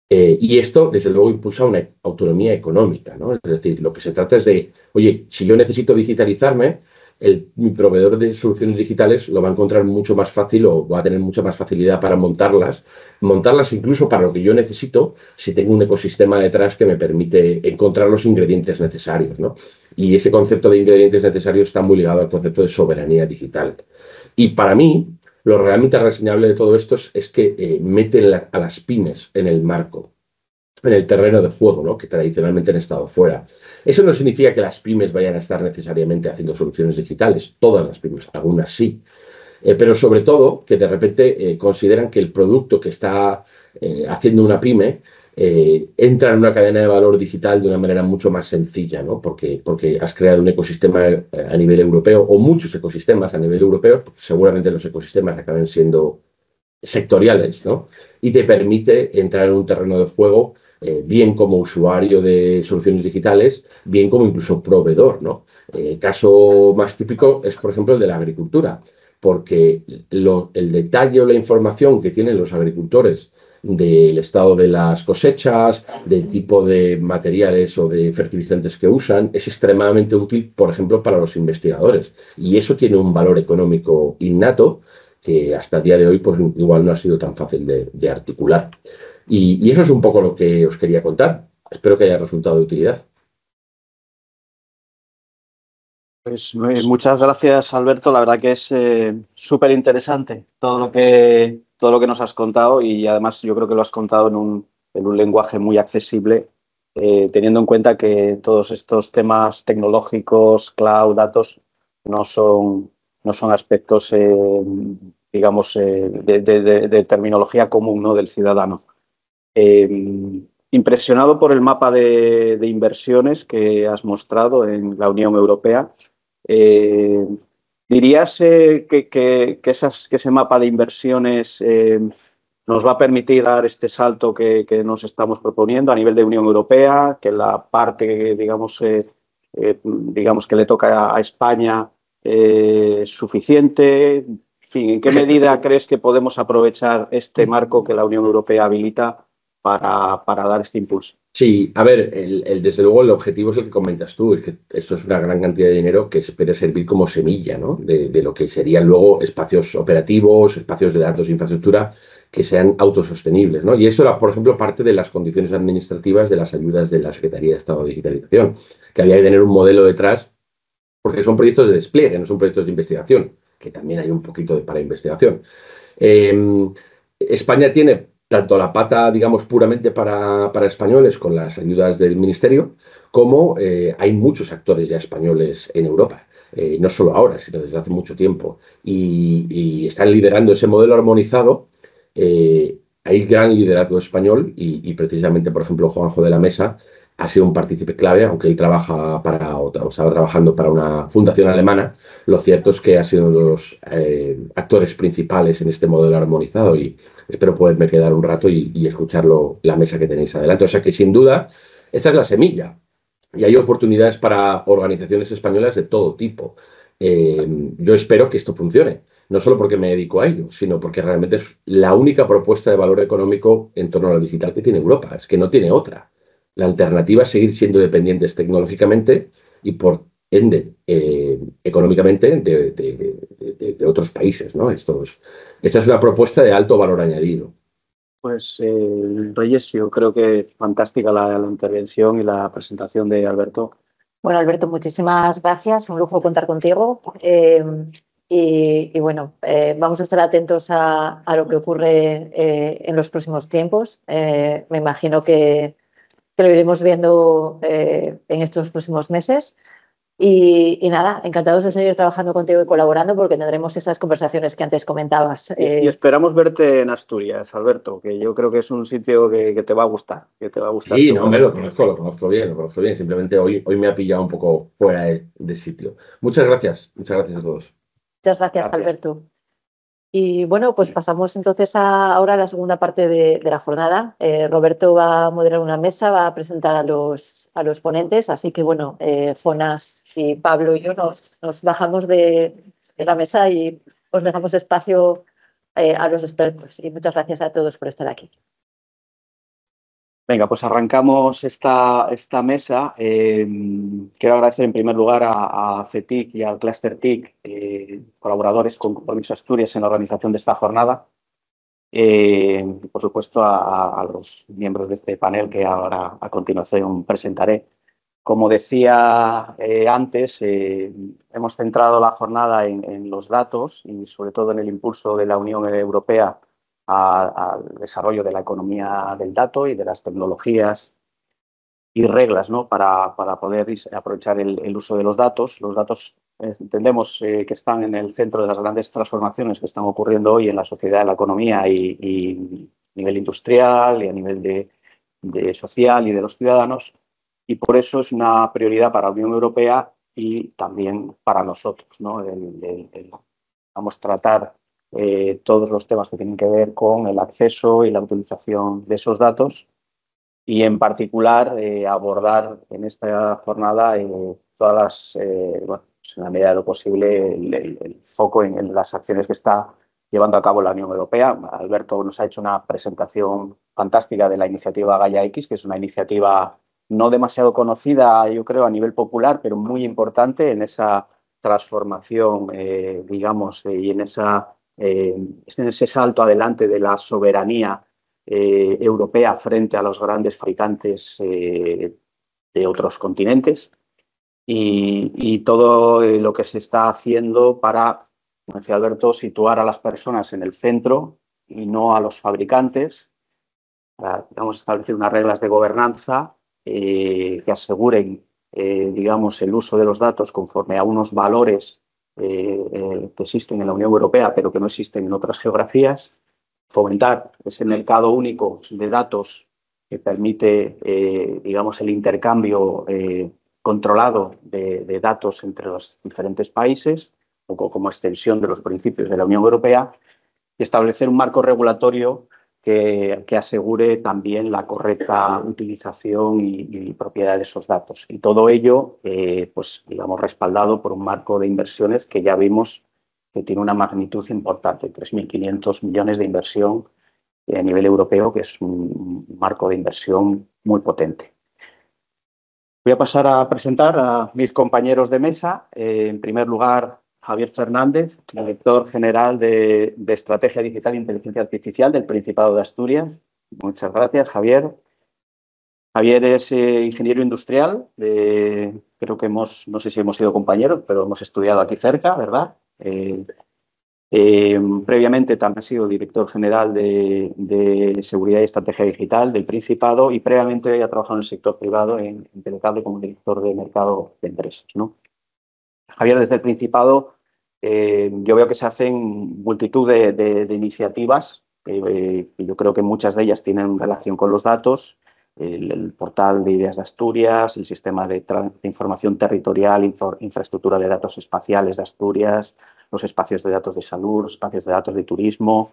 Y esto, desde luego, impulsa una autonomía económica, ¿no? Es decir, lo que se trata es de, oye, si yo necesito digitalizarme, mi proveedor de soluciones digitales lo va a encontrar mucho más fácil o va a tener mucha más facilidad para montarlas incluso para lo que yo necesito, si tengo un ecosistema detrás que me permite encontrar los ingredientes necesarios, ¿no? Y ese concepto de ingredientes necesarios está muy ligado al concepto de soberanía digital. Y para mí, lo realmente reseñable de todo esto es que meten a las pymes en el marco, en el terreno de juego, ¿no? Que tradicionalmente han estado fuera. Eso no significa que las pymes vayan a estar necesariamente haciendo soluciones digitales, todas las pymes, algunas sí, pero sobre todo que de repente consideran que el producto que está haciendo una pyme, entra en una cadena de valor digital de una manera mucho más sencilla, ¿no? Porque has creado un ecosistema a nivel europeo o muchos ecosistemas a nivel europeo, porque seguramente los ecosistemas acaben siendo sectoriales, ¿no? Y te permite entrar en un terreno de juego, bien como usuario de soluciones digitales, bien como incluso proveedor, ¿no? El caso más típico es, por ejemplo, el de la agricultura, porque el detalle o la información que tienen los agricultores del estado de las cosechas, del tipo de materiales o de fertilizantes que usan, es extremadamente útil, por ejemplo, para los investigadores. Y eso tiene un valor económico innato que hasta el día de hoy pues igual no ha sido tan fácil de articular. Y eso es un poco lo que os quería contar. Espero que haya resultado de utilidad. Pues muchas gracias, Alberto. La verdad que es súper interesante todo lo que nos has contado, y además yo creo que lo has contado en un lenguaje muy accesible, teniendo en cuenta que todos estos temas tecnológicos, cloud, datos, no son aspectos, digamos, de terminología común, ¿no?, del ciudadano. Impresionado por el mapa de inversiones que has mostrado en la Unión Europea. ¿Dirías que ese mapa de inversiones nos va a permitir dar este salto que nos estamos proponiendo a nivel de Unión Europea, que la parte, digamos que le toca a España es suficiente? En fin, ¿en qué medida crees que podemos aprovechar este marco que la Unión Europea habilita para dar este impulso? Sí, a ver, desde luego el objetivo es el que comentas tú, es que esto es una gran cantidad de dinero que espera servir como semilla, ¿no?, de lo que serían luego espacios operativos, espacios de datos e infraestructura que sean autosostenibles, ¿no? Y eso era, por ejemplo, parte de las condiciones administrativas de las ayudas de la Secretaría de Estado de Digitalización, que había que tener un modelo detrás, porque son proyectos de despliegue, no son proyectos de investigación, que también hay un poquito para investigación. España tiene tanto la pata, digamos, puramente para españoles con las ayudas del Ministerio, como hay muchos actores ya españoles en Europa. No solo ahora, sino desde hace mucho tiempo. Y están liderando ese modelo armonizado. Hay gran liderazgo español y precisamente, por ejemplo, Juanjo de la Mesa ha sido un partícipe clave, aunque él trabaja estaba trabajando para una fundación alemana. Lo cierto es que ha sido uno de los actores principales en este modelo armonizado, y espero poderme quedar un rato y escucharlo, la mesa que tenéis adelante. O sea que, sin duda, esta es la semilla. Y hay oportunidades para organizaciones españolas de todo tipo. Yo espero que esto funcione, no solo porque me dedico a ello, sino porque realmente es la única propuesta de valor económico en torno a lo digital que tiene Europa. Es que no tiene otra. La alternativa es seguir siendo dependientes tecnológicamente y, por ende, económicamente de otros países, ¿no? Esta es una propuesta de alto valor añadido. Pues, Reyes, yo creo que fantástica la intervención y la presentación de Alberto. Bueno, Alberto, muchísimas gracias. Un lujo contar contigo. Y bueno, vamos a estar atentos a lo que ocurre en los próximos tiempos. Me imagino que lo iremos viendo en estos próximos meses. Y nada, encantados de seguir trabajando contigo y colaborando, porque tendremos esas conversaciones que antes comentabas. Y esperamos verte en Asturias, Alberto, que yo creo que es un sitio que te va a gustar. Sí, no, hombre, lo conozco bien. Simplemente hoy me ha pillado un poco fuera de sitio. Muchas gracias a todos. Muchas gracias, Alberto. Y bueno, pues pasamos entonces ahora a la segunda parte de la jornada. Roberto va a moderar una mesa, va a presentar a los ponentes, así que bueno, Jonas y Pablo y yo nos bajamos de la mesa y os dejamos espacio a los expertos. Y muchas gracias a todos por estar aquí. Venga, pues arrancamos esta mesa. Quiero agradecer en primer lugar a CETIC y al Cluster TIC, colaboradores con Compromiso Asturias en la organización de esta jornada. Por supuesto, a los miembros de este panel que ahora a continuación presentaré. Como decía antes, hemos centrado la jornada en los datos y sobre todo en el impulso de la Unión Europea al desarrollo de la economía del dato y de las tecnologías y reglas, ¿no?, para poder aprovechar el uso de los datos. Los datos entendemos que están en el centro de las grandes transformaciones que están ocurriendo hoy en la sociedad, en la economía y nivel industrial y a nivel de social y de los ciudadanos, y por eso es una prioridad para la Unión Europea y también para nosotros, ¿no? Vamos a tratar todos los temas que tienen que ver con el acceso y la utilización de esos datos y, en particular, abordar en esta jornada todas las, bueno, pues en la medida de lo posible, el foco en las acciones que está llevando a cabo la Unión Europea. Alberto nos ha hecho una presentación fantástica de la iniciativa Gaia X, que es una iniciativa no demasiado conocida, yo creo, a nivel popular, pero muy importante en esa transformación, digamos, y en ese salto adelante de la soberanía europea frente a los grandes fabricantes de otros continentes, y todo lo que se está haciendo para, como decía Alberto, situar a las personas en el centro y no a los fabricantes. Vamos a establecer unas reglas de gobernanza que aseguren, digamos, el uso de los datos conforme a unos valores que existen en la Unión Europea, pero que no existen en otras geografías. Fomentar ese mercado único de datos que permite, digamos, el intercambio controlado de datos entre los diferentes países, un poco como extensión de los principios de la Unión Europea, y establecer un marco regulatorio que asegure también la correcta utilización y propiedad de esos datos. Y todo ello, pues, digamos, respaldado por un marco de inversiones que ya vimos que tiene una magnitud importante, 3.500 millones de inversión a nivel europeo, que es un marco de inversión muy potente. Voy a pasar a presentar a mis compañeros de mesa. En primer lugar, Javier Fernández, director general de Estrategia Digital e Inteligencia Artificial del Principado de Asturias. Muchas gracias, Javier. Javier es ingeniero industrial. Creo que no sé si hemos sido compañeros, pero hemos estudiado aquí cerca, ¿verdad? Previamente también ha sido director general de Seguridad y Estrategia Digital del Principado, y previamente ha trabajado en el sector privado en Telecable como director de mercado de empresas, ¿no? Javier, desde el Principado yo veo que se hacen multitud de iniciativas, y yo creo que muchas de ellas tienen relación con los datos. El portal de ideas de Asturias, el sistema de información territorial, infraestructura de datos espaciales de Asturias, los espacios de datos de salud, los espacios de datos de turismo,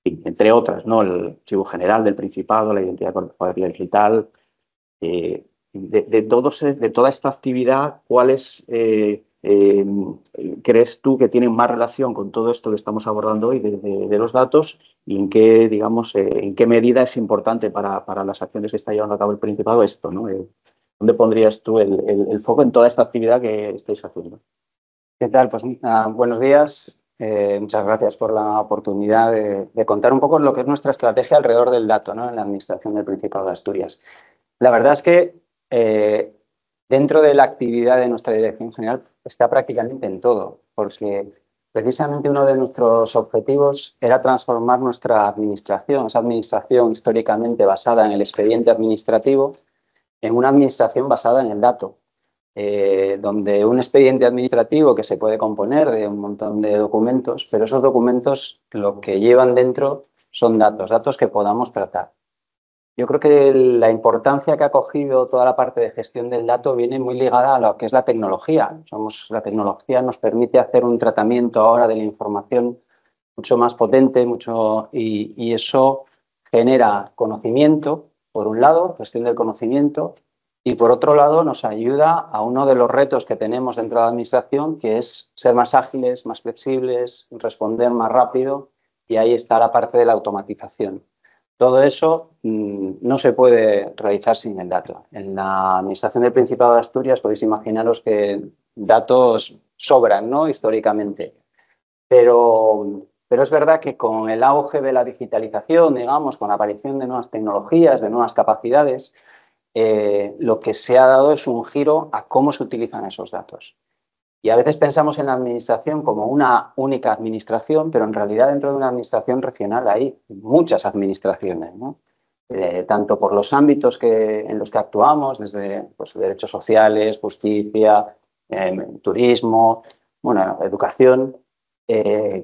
entre otras, ¿no? El archivo general del Principado, la identidad corporativa digital. De toda esta actividad, ¿cuáles crees tú que tienen más relación con todo esto que estamos abordando hoy de los datos, y en qué, digamos, en qué medida es importante para las acciones que está llevando a cabo el Principado esto, ¿no? ¿Dónde pondrías tú el foco en toda esta actividad que estáis haciendo? ¿Qué tal? Pues buenos días. Muchas gracias por la oportunidad de contar un poco lo que es nuestra estrategia alrededor del dato, ¿no?, en la Administración del Principado de Asturias. La verdad es que dentro de la actividad de nuestra Dirección General está prácticamente en todo, porque precisamente uno de nuestros objetivos era transformar nuestra administración, esa administración históricamente basada en el expediente administrativo, en una administración basada en el dato, donde un expediente administrativo que se puede componer de un montón de documentos, pero esos documentos lo que llevan dentro son datos que podamos tratar. Yo creo que la importancia que ha cogido toda la parte de gestión del dato viene muy ligada a lo que es la tecnología. La tecnología nos permite hacer un tratamiento ahora de la información mucho más potente, y eso genera conocimiento, por un lado, gestión del conocimiento, y por otro lado nos ayuda a uno de los retos que tenemos dentro de la administración, que es ser más ágiles, más flexibles, responder más rápido, y ahí está la parte de la automatización. Todo eso no se puede realizar sin el dato. En la Administración del Principado de Asturias podéis imaginaros que datos sobran, ¿no?, históricamente. Pero es verdad que con el auge de la digitalización, digamos, con la aparición de nuevas tecnologías, de nuevas capacidades, lo que se ha dado es un giro a cómo se utilizan esos datos. Y a veces pensamos en la administración como una única administración, pero en realidad dentro de una administración regional hay muchas administraciones, ¿no? Tanto por los ámbitos en los que actuamos, desde derechos sociales, justicia, turismo, bueno, educación.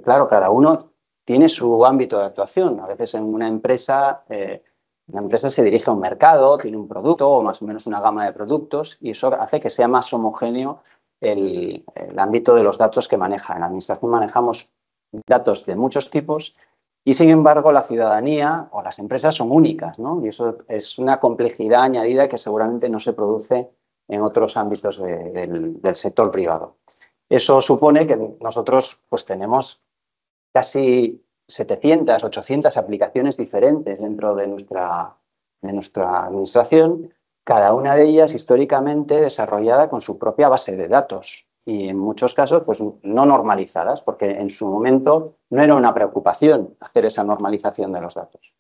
Claro, cada uno tiene su ámbito de actuación. A veces en una empresa se dirige a un mercado, tiene un producto o más o menos una gama de productos y eso hace que sea más homogéneo el ámbito de los datos que maneja. En la administración manejamos datos de muchos tipos y, sin embargo, la ciudadanía o las empresas son únicas, ¿no? Y eso es una complejidad añadida que seguramente no se produce en otros ámbitos del sector privado. Eso supone que nosotros pues, tenemos casi 700, 800 aplicaciones diferentes dentro de nuestra administración, cada una de ellas históricamente desarrollada con su propia base de datos y en muchos casos pues, no normalizadas, porque en su momento no era una preocupación hacer esa normalización de los datos.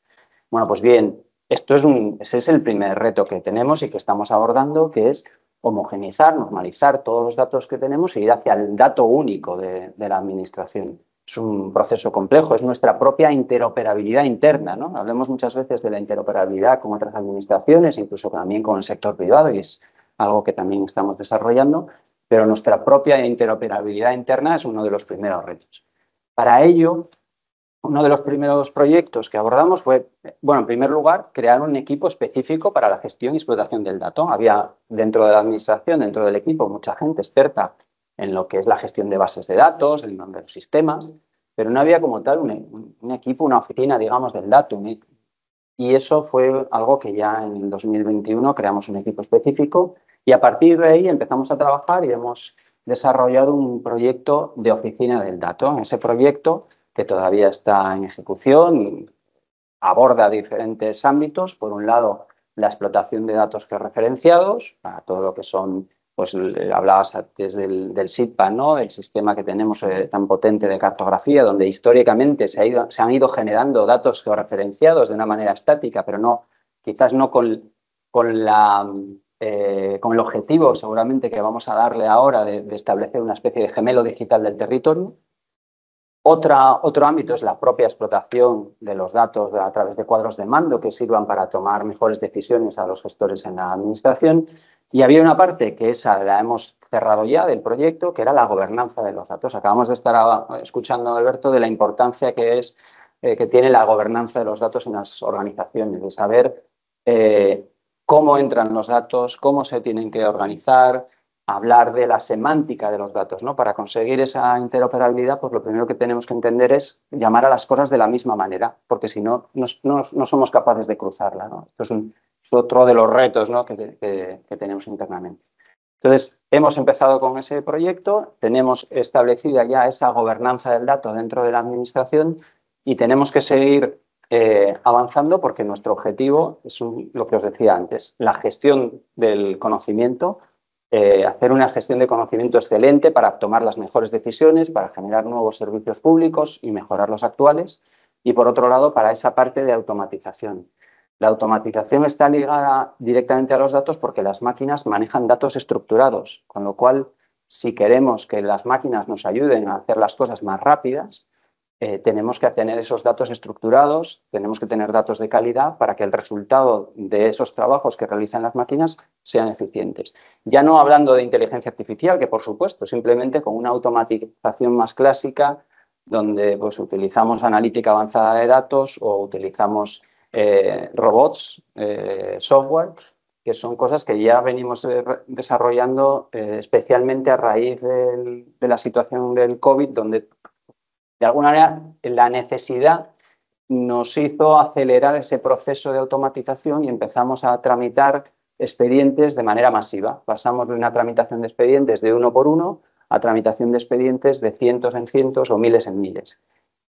Bueno, pues bien, ese es el primer reto que tenemos y que estamos abordando, que es homogeneizar, normalizar todos los datos que tenemos e ir hacia el dato único de la administración. Es un proceso complejo, es nuestra propia interoperabilidad interna, ¿no? Hablemos muchas veces de la interoperabilidad con otras administraciones, incluso también con el sector privado, y es algo que también estamos desarrollando, pero nuestra propia interoperabilidad interna es uno de los primeros retos. Para ello, uno de los primeros proyectos que abordamos fue, bueno, en primer lugar, crear un equipo específico para la gestión y explotación del dato. Había dentro de la administración, dentro del equipo, mucha gente experta en lo que es la gestión de bases de datos, en los sistemas, pero no había como tal un equipo, una oficina, digamos, del dato. Y eso fue algo que ya en el 2021 creamos un equipo específico y a partir de ahí empezamos a trabajar y hemos desarrollado un proyecto de oficina del dato. En ese proyecto, que todavía está en ejecución, aborda diferentes ámbitos. Por un lado, la explotación de datos georreferenciados, para todo lo que son, pues hablabas antes del SITPA, ¿no? El sistema que tenemos tan potente de cartografía, donde históricamente se han ido generando datos georreferenciados de una manera estática, pero quizás no con el objetivo seguramente que vamos a darle ahora de establecer una especie de gemelo digital del territorio. Otro ámbito es la propia explotación de los datos a través de cuadros de mando que sirvan para tomar mejores decisiones a los gestores en la administración. Y había una parte que esa la hemos cerrado ya del proyecto, que era la gobernanza de los datos. Acabamos de estar escuchando, Alberto, de la importancia que tiene la gobernanza de los datos en las organizaciones, de saber cómo entran los datos, cómo se tienen que organizar, hablar de la semántica de los datos, ¿no? Para conseguir esa interoperabilidad, pues lo primero que tenemos que entender es llamar a las cosas de la misma manera, porque si no, no somos capaces de cruzarla, ¿no? Esto es otro de los retos, ¿no? que tenemos internamente. Entonces, hemos empezado con ese proyecto, tenemos establecida ya esa gobernanza del dato dentro de la administración y tenemos que seguir avanzando porque nuestro objetivo es lo que os decía antes, la gestión del conocimiento, hacer una gestión de conocimiento excelente para tomar las mejores decisiones, para generar nuevos servicios públicos y mejorar los actuales. Y, por otro lado, para esa parte de automatización. La automatización está ligada directamente a los datos porque las máquinas manejan datos estructurados, con lo cual, si queremos que las máquinas nos ayuden a hacer las cosas más rápidas, tenemos que tener esos datos estructurados, tenemos que tener datos de calidad para que el resultado de esos trabajos que realizan las máquinas sean eficientes. Ya no hablando de inteligencia artificial, que por supuesto, simplemente con una automatización más clásica, donde pues, utilizamos analítica avanzada de datos o utilizamos robots, software, que son cosas que ya venimos desarrollando especialmente a raíz de la situación del COVID, donde de alguna manera la necesidad nos hizo acelerar ese proceso de automatización y empezamos a tramitar expedientes de manera masiva. Pasamos de una tramitación de expedientes de uno por uno a tramitación de expedientes de cientos en cientos o miles en miles.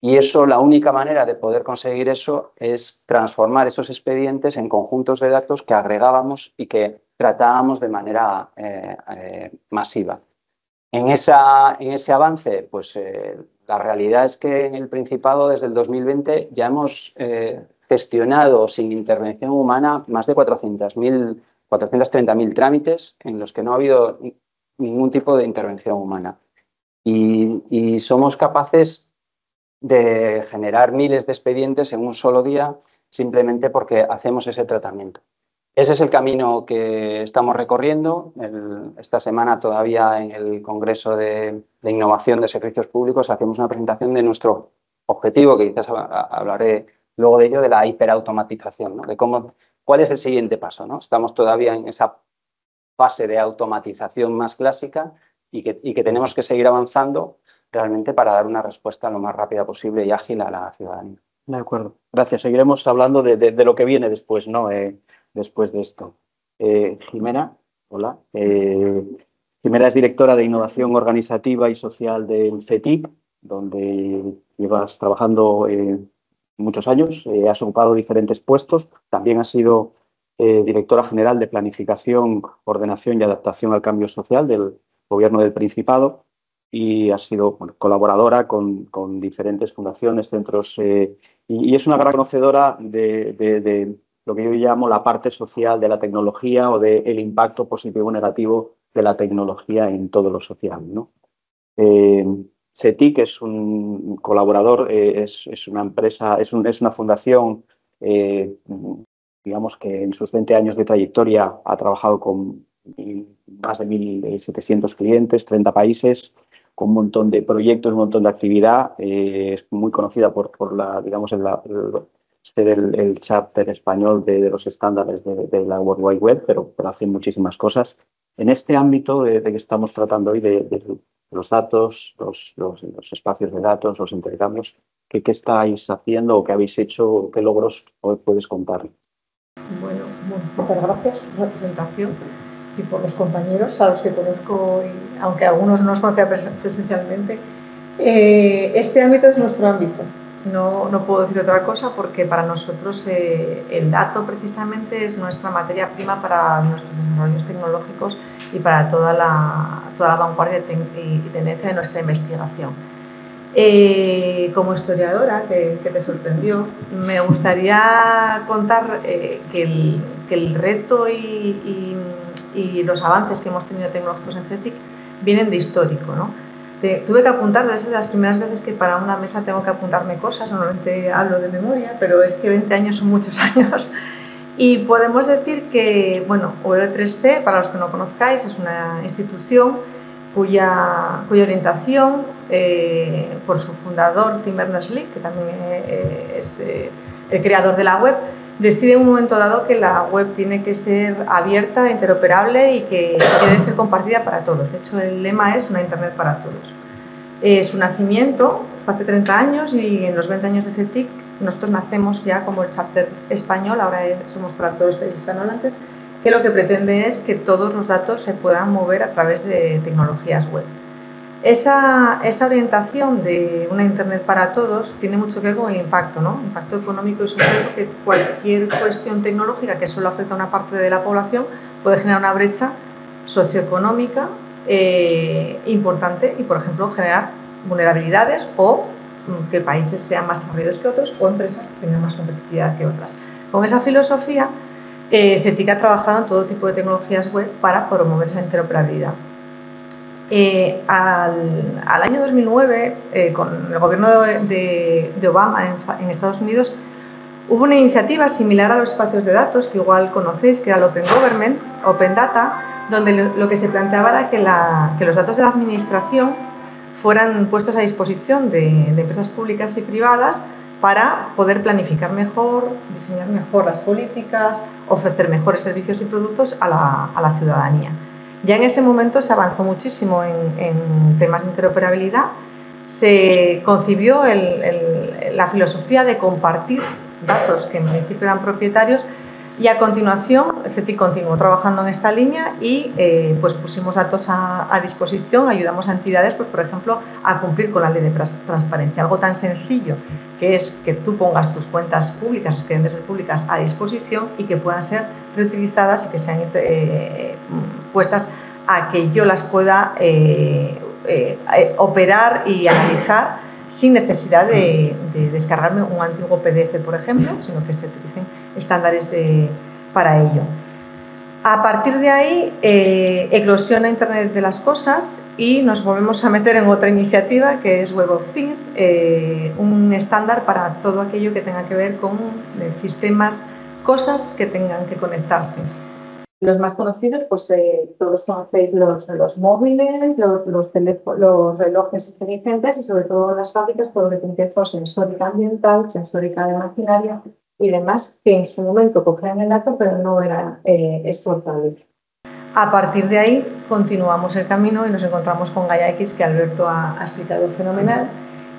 Y eso, la única manera de poder conseguir eso es transformar esos expedientes en conjuntos de datos que agregábamos y que tratábamos de manera masiva. En ese avance, pues la realidad es que en el Principado desde el 2020 ya hemos gestionado sin intervención humana más de 430.000 trámites en los que no ha habido ningún tipo de intervención humana. Y somos capaces de generar miles de expedientes en un solo día simplemente porque hacemos ese tratamiento. Ese es el camino que estamos recorriendo. Esta semana todavía en el Congreso de Innovación de Servicios Públicos hacemos una presentación de nuestro objetivo, que quizás hablaré luego de ello, de la hiperautomatización, ¿no? De cuál es el siguiente paso, ¿no? Estamos todavía en esa fase de automatización más clásica y que tenemos que seguir avanzando realmente para dar una respuesta lo más rápida posible y ágil a la ciudadanía. De acuerdo. Gracias. Seguiremos hablando de lo que viene después, ¿no? Después de esto. Jimena, hola. Jimena es directora de Innovación Organizativa y Social del CETIC, donde llevas trabajando muchos años, has ocupado diferentes puestos, también has sido directora general de Planificación, Ordenación y Adaptación al Cambio Social del Gobierno del Principado y has sido colaboradora con diferentes fundaciones, centros, y es una gran conocedora de lo que yo llamo la parte social de la tecnología o del impacto positivo o negativo de la tecnología en todo lo social, ¿no? CETIC es un colaborador, es una empresa, es una fundación, digamos que en sus 20 años de trayectoria ha trabajado con más de 1.700 clientes, 30 países, con un montón de proyectos, un montón de actividad. Es muy conocida por la, digamos, ser el chapter español de los estándares de la World Wide Web, pero hace muchísimas cosas. En este ámbito de que estamos tratando hoy, de los datos, los espacios de datos, los intercambios, ¿qué estáis haciendo o qué habéis hecho o qué logros puedes contar? Bueno, muchas gracias por la presentación y por los compañeros a los que conozco, y, aunque algunos no os conocía presencialmente. Este ámbito es nuestro ámbito. No puedo decir otra cosa porque para nosotros el dato precisamente es nuestra materia prima para nuestros desarrollos tecnológicos y para toda la vanguardia y tendencia de nuestra investigación. Como historiadora, que te sorprendió, me gustaría contar que el reto y los avances que hemos tenido tecnológicos en CETIC vienen de histórico, ¿no? Tuve que apuntar, debe ser las primeras veces que para una mesa tengo que apuntarme cosas, normalmente hablo de memoria, pero es que 20 años son muchos años. Y podemos decir que, bueno, W3C, para los que no conozcáis, es una institución cuya orientación, por su fundador, Tim Berners-Lee, que también es el creador de la web, decide en un momento dado que la web tiene que ser abierta, interoperable y que debe ser compartida para todos. De hecho, el lema es una Internet para todos. Su nacimiento fue hace 30 años y en los 20 años de CETIC nosotros nacemos ya como el chapter español, ahora somos para todos los países hispanohablantes, que lo que pretende es que todos los datos se puedan mover a través de tecnologías web. Esa orientación de una Internet para todos tiene mucho que ver con el impacto, ¿no? Impacto económico y social, porque cualquier cuestión tecnológica que solo afecta a una parte de la población puede generar una brecha socioeconómica importante y, por ejemplo, generar vulnerabilidades o que países sean más desarrollados que otros o empresas tengan más competitividad que otras. Con esa filosofía, CETIC ha trabajado en todo tipo de tecnologías web para promover esa interoperabilidad. Al año 2009, con el gobierno de Obama en Estados Unidos, hubo una iniciativa similar a los espacios de datos, que igual conocéis, que era el Open Government, Open Data, donde lo que se planteaba era que los datos de la administración fueran puestos a disposición de empresas públicas y privadas para poder planificar mejor, diseñar mejor las políticas, ofrecer mejores servicios y productos a la ciudadanía. Ya en ese momento se avanzó muchísimo en temas de interoperabilidad, se concibió la filosofía de compartir datos que en principio eran propietarios y a continuación CETIC continuó trabajando en esta línea y pues pusimos datos a disposición, ayudamos a entidades, pues, por ejemplo, a cumplir con la ley de transparencia, algo tan sencillo que es que tú pongas tus cuentas públicas, que deben de ser públicas, a disposición y que puedan ser reutilizadas y que sean puestas a que yo las pueda operar y analizar sin necesidad de descargarme un antiguo PDF, por ejemplo, sino que se utilicen estándares para ello. A partir de ahí eclosiona Internet de las cosas y nos volvemos a meter en otra iniciativa que es Web of Things, un estándar para todo aquello que tenga que ver con sistemas, cosas que tengan que conectarse. Los más conocidos, pues todos conocéis los móviles, los teléfonos, los relojes inteligentes y sobre todo las fábricas, todo lo que tiene que ver con sensórica ambiental, sensórica de maquinaria y demás, que en su momento cogían el dato pero no era exportable. A partir de ahí continuamos el camino y nos encontramos con Gaia X, que Alberto ha explicado fenomenal.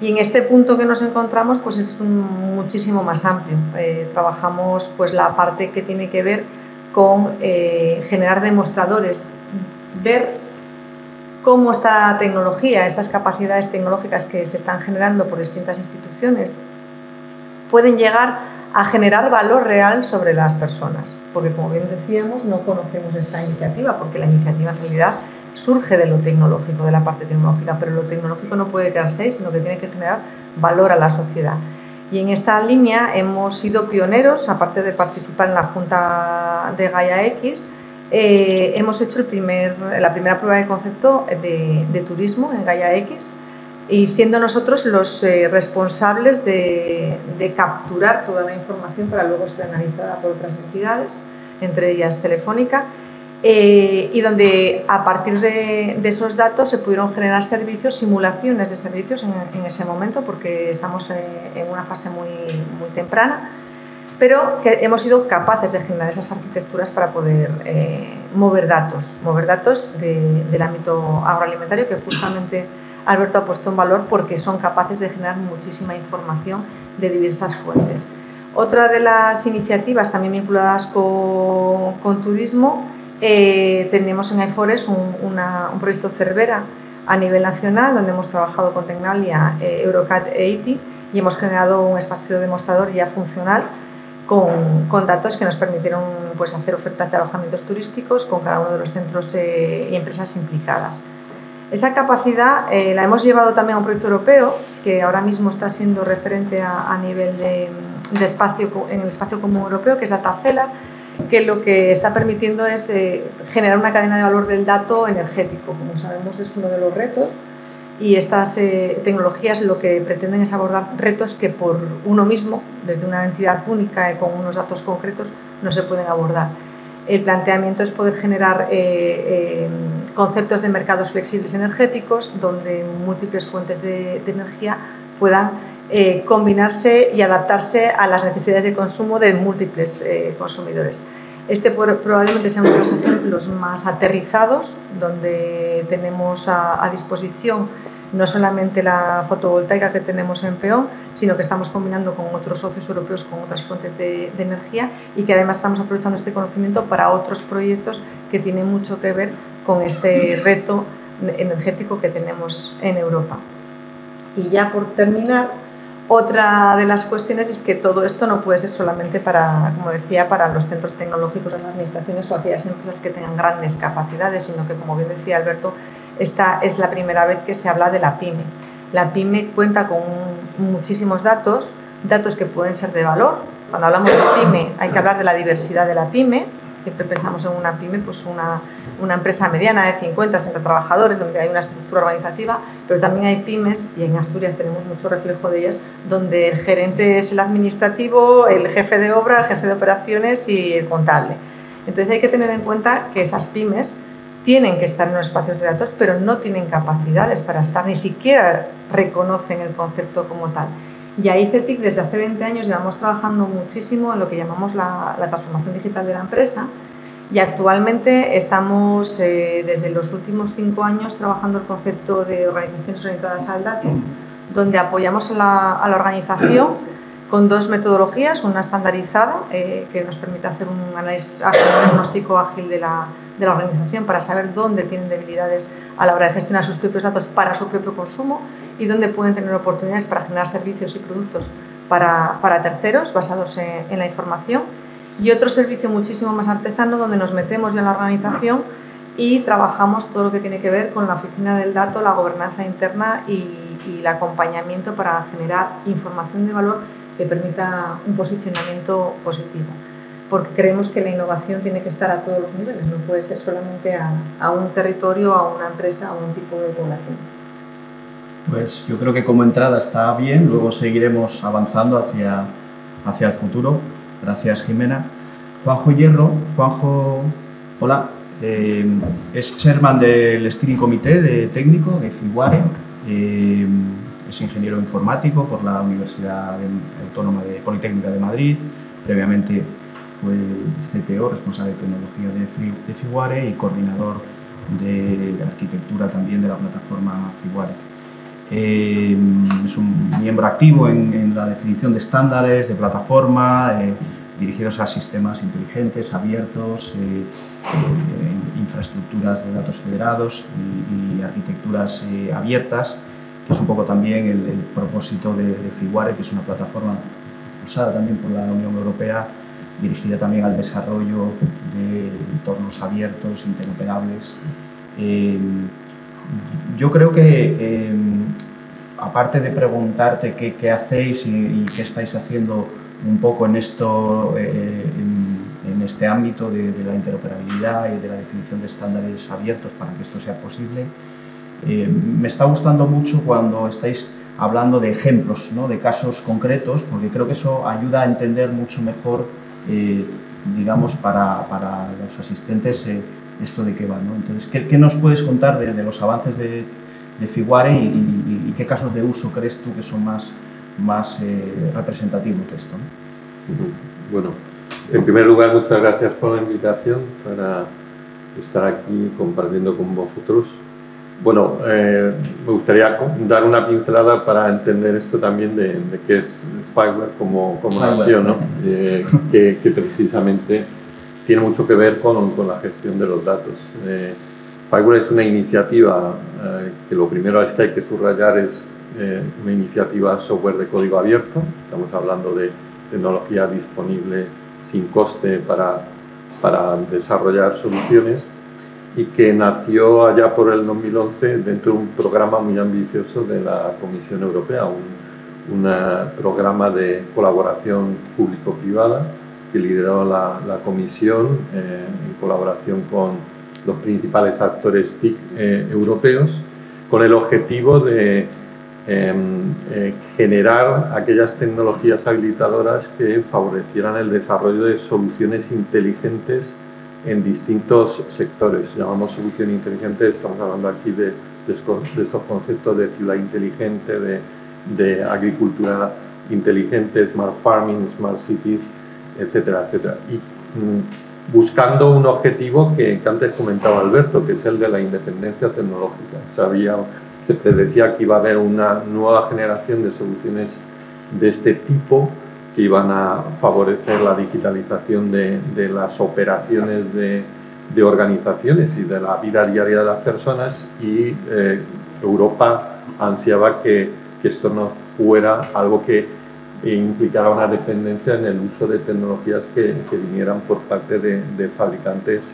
Y en este punto que nos encontramos pues es muchísimo más amplio. Trabajamos pues la parte que tiene que ver con generar demostradores, ver cómo esta tecnología, estas capacidades tecnológicas que se están generando por distintas instituciones pueden llegar a generar valor real sobre las personas. Porque, como bien decíamos, no conocemos esta iniciativa, porque la iniciativa en realidad surge de lo tecnológico, de la parte tecnológica, pero lo tecnológico no puede quedarse ahí, sino que tiene que generar valor a la sociedad. Y en esta línea hemos sido pioneros, aparte de participar en la Junta de Gaia X, hemos hecho la primera prueba de concepto de turismo en Gaia X, y siendo nosotros los responsables de capturar toda la información para luego ser analizada por otras entidades, entre ellas Telefónica, y donde a partir de esos datos se pudieron generar servicios, simulaciones de servicios en ese momento, porque estamos en una fase muy temprana, pero que hemos sido capaces de generar esas arquitecturas para poder mover datos del ámbito agroalimentario, que justamente Alberto ha puesto en valor porque son capaces de generar muchísima información de diversas fuentes. Otra de las iniciativas también vinculadas con turismo, tenemos en iForest un proyecto Cervera a nivel nacional, donde hemos trabajado con Tecnalia, Eurocat e ITI, y hemos generado un espacio demostrador ya funcional con datos que nos permitieron pues, hacer ofertas de alojamientos turísticos con cada uno de los centros y empresas implicadas. Esa capacidad la hemos llevado también a un proyecto europeo que ahora mismo está siendo referente a nivel de espacio, en el espacio común europeo, que es DataCelar, que lo que está permitiendo es generar una cadena de valor del dato energético. Como sabemos, es uno de los retos, y estas tecnologías lo que pretenden es abordar retos que por uno mismo, desde una entidad única y con unos datos concretos, no se pueden abordar. El planteamiento es poder generar conceptos de mercados flexibles energéticos, donde múltiples fuentes de energía puedan combinarse y adaptarse a las necesidades de consumo de múltiples consumidores. Este probablemente sea uno de los ejemplos más aterrizados, donde tenemos a disposición no solamente la fotovoltaica que tenemos en Peón, sino que estamos combinando con otros socios europeos con otras fuentes de energía, y que además estamos aprovechando este conocimiento para otros proyectos que tienen mucho que ver con este reto energético que tenemos en Europa. Y ya por terminar, otra de las cuestiones es que todo esto no puede ser solamente para, como decía, para los centros tecnológicos de las administraciones o aquellas empresas que tengan grandes capacidades, sino que, como bien decía Alberto, esta es la primera vez que se habla de la PYME. La PYME cuenta con muchísimos datos que pueden ser de valor. Cuando hablamos de PYME hay que hablar de la diversidad de la PYME. Siempre pensamos en una PYME, pues una empresa mediana de 50, 60 trabajadores, donde hay una estructura organizativa, pero también hay pymes, y en Asturias tenemos mucho reflejo de ellas, donde el gerente es el administrativo, el jefe de obra, el jefe de operaciones y el contable. Entonces hay que tener en cuenta que esas pymes tienen que estar en los espacios de datos, pero no tienen capacidades para estar, ni siquiera reconocen el concepto como tal. Y ahí CETIC desde hace 20 años llevamos trabajando muchísimo en lo que llamamos la transformación digital de la empresa, y actualmente estamos desde los últimos 5 años trabajando el concepto de organizaciones orientadas al dato, donde apoyamos a la organización con dos metodologías, una estandarizada que nos permite hacer un análisis, un diagnóstico ágil de la organización para saber dónde tienen debilidades a la hora de gestionar sus propios datos para su propio consumo y dónde pueden tener oportunidades para generar servicios y productos para terceros basados en la información. Y otro servicio muchísimo más artesano, donde nos metemos ya en la organización y trabajamos todo lo que tiene que ver con la oficina del dato, la gobernanza interna y el acompañamiento para generar información de valor que permita un posicionamiento positivo. Porque creemos que la innovación tiene que estar a todos los niveles, no puede ser solamente a un territorio, a una empresa, a un tipo de población. Pues yo creo que como entrada está bien, luego seguiremos avanzando hacia el futuro. Gracias, Jimena. Juanjo Hierro. Juanjo Hola, es chairman del Steering Comité de técnico de Figuare. Es ingeniero informático por la Universidad Autónoma Politécnica de Madrid. Previamente fue CTO, responsable de tecnología de Figuare, y coordinador de arquitectura también de la plataforma Figuare. Es un miembro activo en la definición de estándares de plataforma dirigidos a sistemas inteligentes, abiertos, infraestructuras de datos federados y arquitecturas abiertas, que es un poco también el propósito de Figuare, que es una plataforma usada también por la Unión Europea, dirigida también al desarrollo de entornos abiertos, interoperables. Yo creo que, aparte de preguntarte qué hacéis y qué estáis haciendo un poco en esto, en este ámbito de la interoperabilidad y de la definición de estándares abiertos para que esto sea posible, me está gustando mucho cuando estáis hablando de ejemplos, ¿no?, de casos concretos, porque creo que eso ayuda a entender mucho mejor, digamos, para los asistentes esto de qué va, ¿no? Entonces, ¿qué nos puedes contar de los avances de Figuare y qué casos de uso crees tú que son más representativos de esto, ¿no? Bueno, en primer lugar, muchas gracias por la invitación para estar aquí compartiendo con vosotros. Bueno, me gustaría dar una pincelada para entender esto también de qué es Figuare como nación, ¿no? Que precisamente tiene mucho que ver con la gestión de los datos. Figuare es una iniciativa que lo primero que hay que subrayar es una iniciativa software de código abierto. Estamos hablando de tecnología disponible sin coste para desarrollar soluciones, y que nació allá por el 2011 dentro de un programa muy ambicioso de la Comisión Europea, un programa de colaboración público-privada que lideró la Comisión en colaboración con los principales actores TIC europeos, con el objetivo de generar aquellas tecnologías habilitadoras que favorecieran el desarrollo de soluciones inteligentes en distintos sectores. Llamamos solución inteligente, estamos hablando aquí de estos conceptos de ciudad inteligente, de agricultura inteligente, smart farming, smart cities, etcétera, etcétera. Y buscando un objetivo que antes comentaba Alberto, que es el de la independencia tecnológica. Se predecía que iba a haber una nueva generación de soluciones de este tipo que iban a favorecer la digitalización de las operaciones de organizaciones y de la vida diaria de las personas, y Europa ansiaba que esto no fuera algo que implicara una dependencia en el uso de tecnologías que vinieran por parte de fabricantes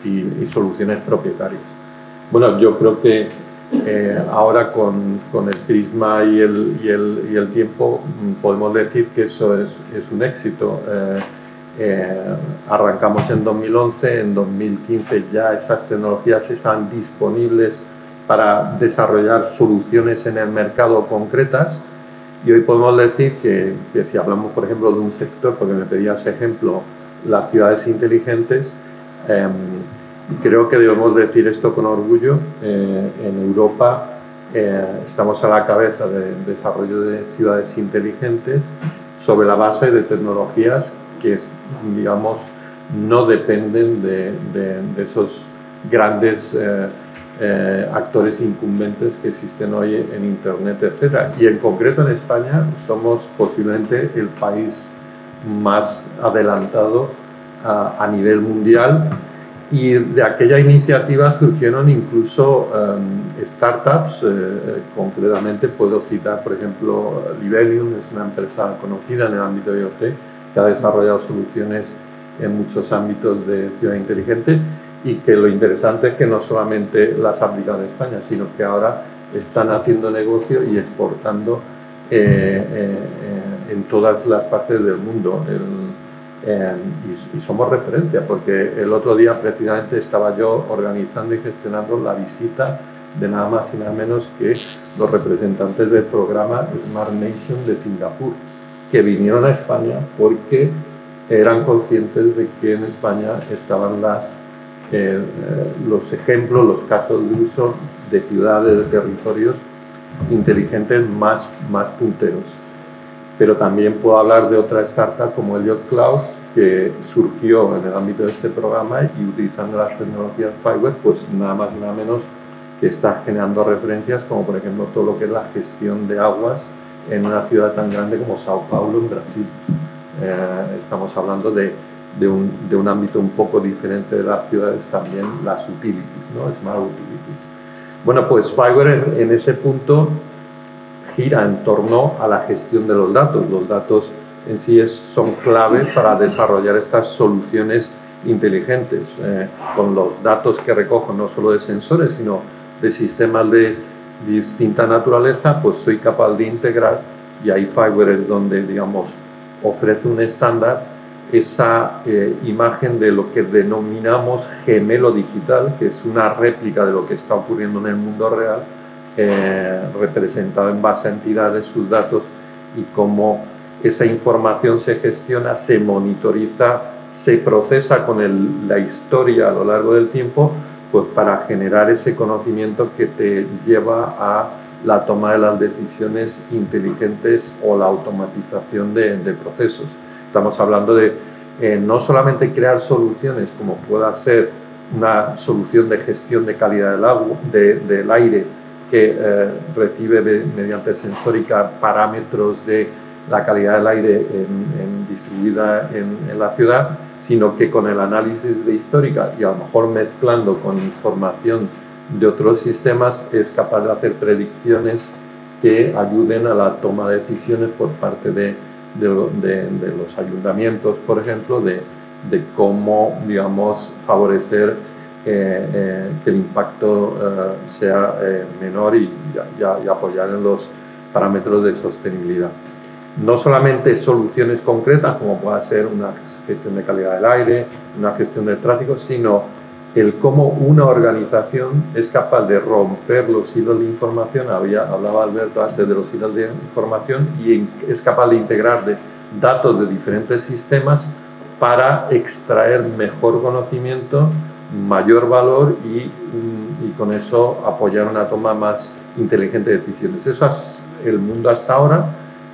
y soluciones propietarias. Bueno, yo creo que ahora con el prisma y el tiempo podemos decir que eso es un éxito. Arrancamos en 2011, en 2015 ya esas tecnologías están disponibles para desarrollar soluciones en el mercado concretas, y hoy podemos decir que si hablamos, por ejemplo, de un sector, porque me pedías ejemplo, las ciudades inteligentes, creo que debemos decir esto con orgullo. En Europa estamos a la cabeza del desarrollo de ciudades inteligentes sobre la base de tecnologías que, digamos, no dependen de esos grandes actores incumbentes que existen hoy en Internet, etc. Y en concreto en España somos posiblemente el país más adelantado a nivel mundial. Y de aquella iniciativa surgieron incluso startups, concretamente puedo citar, por ejemplo, Libelium, es una empresa conocida en el ámbito de IoT, que ha desarrollado soluciones en muchos ámbitos de ciudad inteligente, y que lo interesante es que no solamente las aplican en España, sino que ahora están haciendo negocio y exportando en todas las partes del mundo. Y somos referencia, porque el otro día precisamente estaba yo organizando y gestionando la visita de nada más y nada menos que los representantes del programa Smart Nation de Singapur, que vinieron a España porque eran conscientes de que en España estaban las los ejemplos, los casos de uso de ciudades, de territorios inteligentes más punteros. Pero también puedo hablar de otra startup como Elliott Cloud, que surgió en el ámbito de este programa y utilizando las tecnologías Fiverr, pues nada más y nada menos que está generando referencias como por ejemplo todo lo que es la gestión de aguas en una ciudad tan grande como Sao Paulo en Brasil. Estamos hablando de un ámbito un poco diferente de las ciudades también, las utilities, ¿no? Smart utilities. Bueno, pues Fiverr en ese punto gira en torno a la gestión de los datos. Los datos en sí son clave para desarrollar estas soluciones inteligentes. Con los datos que recojo no solo de sensores, sino de sistemas de distinta naturaleza, pues soy capaz de integrar, y ahí Fiverr es donde, digamos, ofrece un estándar, esa imagen de lo que denominamos gemelo digital, que es una réplica de lo que está ocurriendo en el mundo real, representado en base a entidades, sus datos, y cómo esa información se gestiona, se monitoriza, se procesa con la historia a lo largo del tiempo, pues para generar ese conocimiento que te lleva a la toma de las decisiones inteligentes o la automatización de procesos. Estamos hablando de no solamente crear soluciones como pueda ser una solución de gestión de calidad del agua, del aire, que recibe mediante sensórica parámetros de la calidad del aire distribuida en la ciudad, sino que con el análisis de histórica y a lo mejor mezclando con información de otros sistemas es capaz de hacer predicciones que ayuden a la toma de decisiones por parte de los ayuntamientos, por ejemplo, de cómo, digamos, favorecer que el impacto sea menor y apoyar en los parámetros de sostenibilidad. No solamente soluciones concretas, como pueda ser una gestión de calidad del aire, una gestión del tráfico, sino el cómo una organización es capaz de romper los hilos de información. Hablaba Alberto antes de los hilos de información, y es capaz de integrar datos de diferentes sistemas para extraer mejor conocimiento, mayor valor y con eso apoyar una toma más inteligente de decisiones. Eso es el mundo hasta ahora.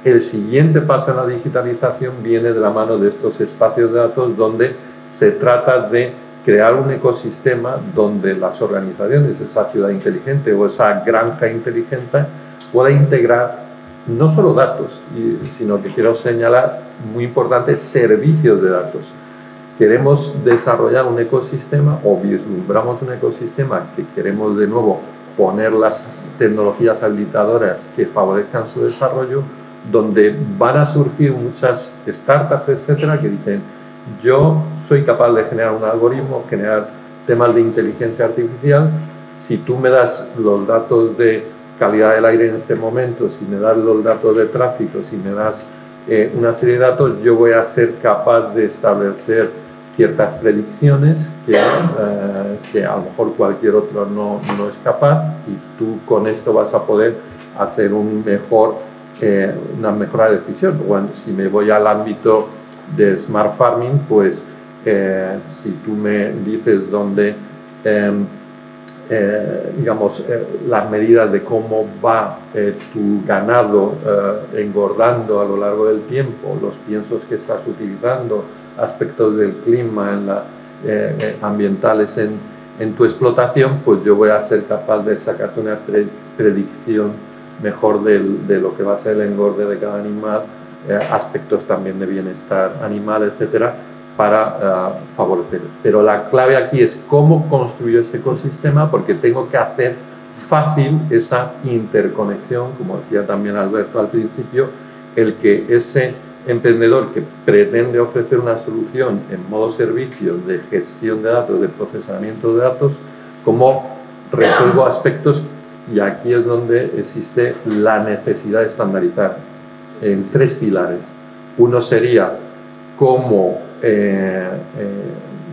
El siguiente paso en la digitalización viene de la mano de estos espacios de datos, donde se trata de crear un ecosistema donde las organizaciones, esa ciudad inteligente o esa granja inteligente, pueda integrar no solo datos, sino que quiero señalar, muy importante, servicios de datos. Queremos desarrollar un ecosistema o vislumbramos un ecosistema que queremos de nuevo poner las tecnologías habilitadoras que favorezcan su desarrollo, donde van a surgir muchas startups, etcétera, que dicen: yo soy capaz de generar un algoritmo, generar temas de inteligencia artificial. Si tú me das los datos de calidad del aire en este momento, si me das los datos de tráfico, si me das una serie de datos, yo voy a ser capaz de establecer ciertas predicciones que a lo mejor cualquier otro no es capaz, y tú con esto vas a poder hacer una mejor decisión. Bueno, si me voy al ámbito del smart farming, pues si tú me dices dónde, digamos, las medidas de cómo va tu ganado engordando a lo largo del tiempo, los piensos que estás utilizando, aspectos del clima, ambientales en tu explotación, pues yo voy a ser capaz de sacarte una predicción mejor de lo que va a ser el engorde de cada animal, aspectos también de bienestar animal, etcétera, para favorecer. Pero la clave aquí es cómo construyo ese ecosistema, porque tengo que hacer fácil esa interconexión, como decía también Alberto al principio, el que ese emprendedor que pretende ofrecer una solución en modo servicio de gestión de datos, de procesamiento de datos, cómo resuelvo aspectos, y aquí es donde existe la necesidad de estandarizar en 3 pilares. Uno sería cómo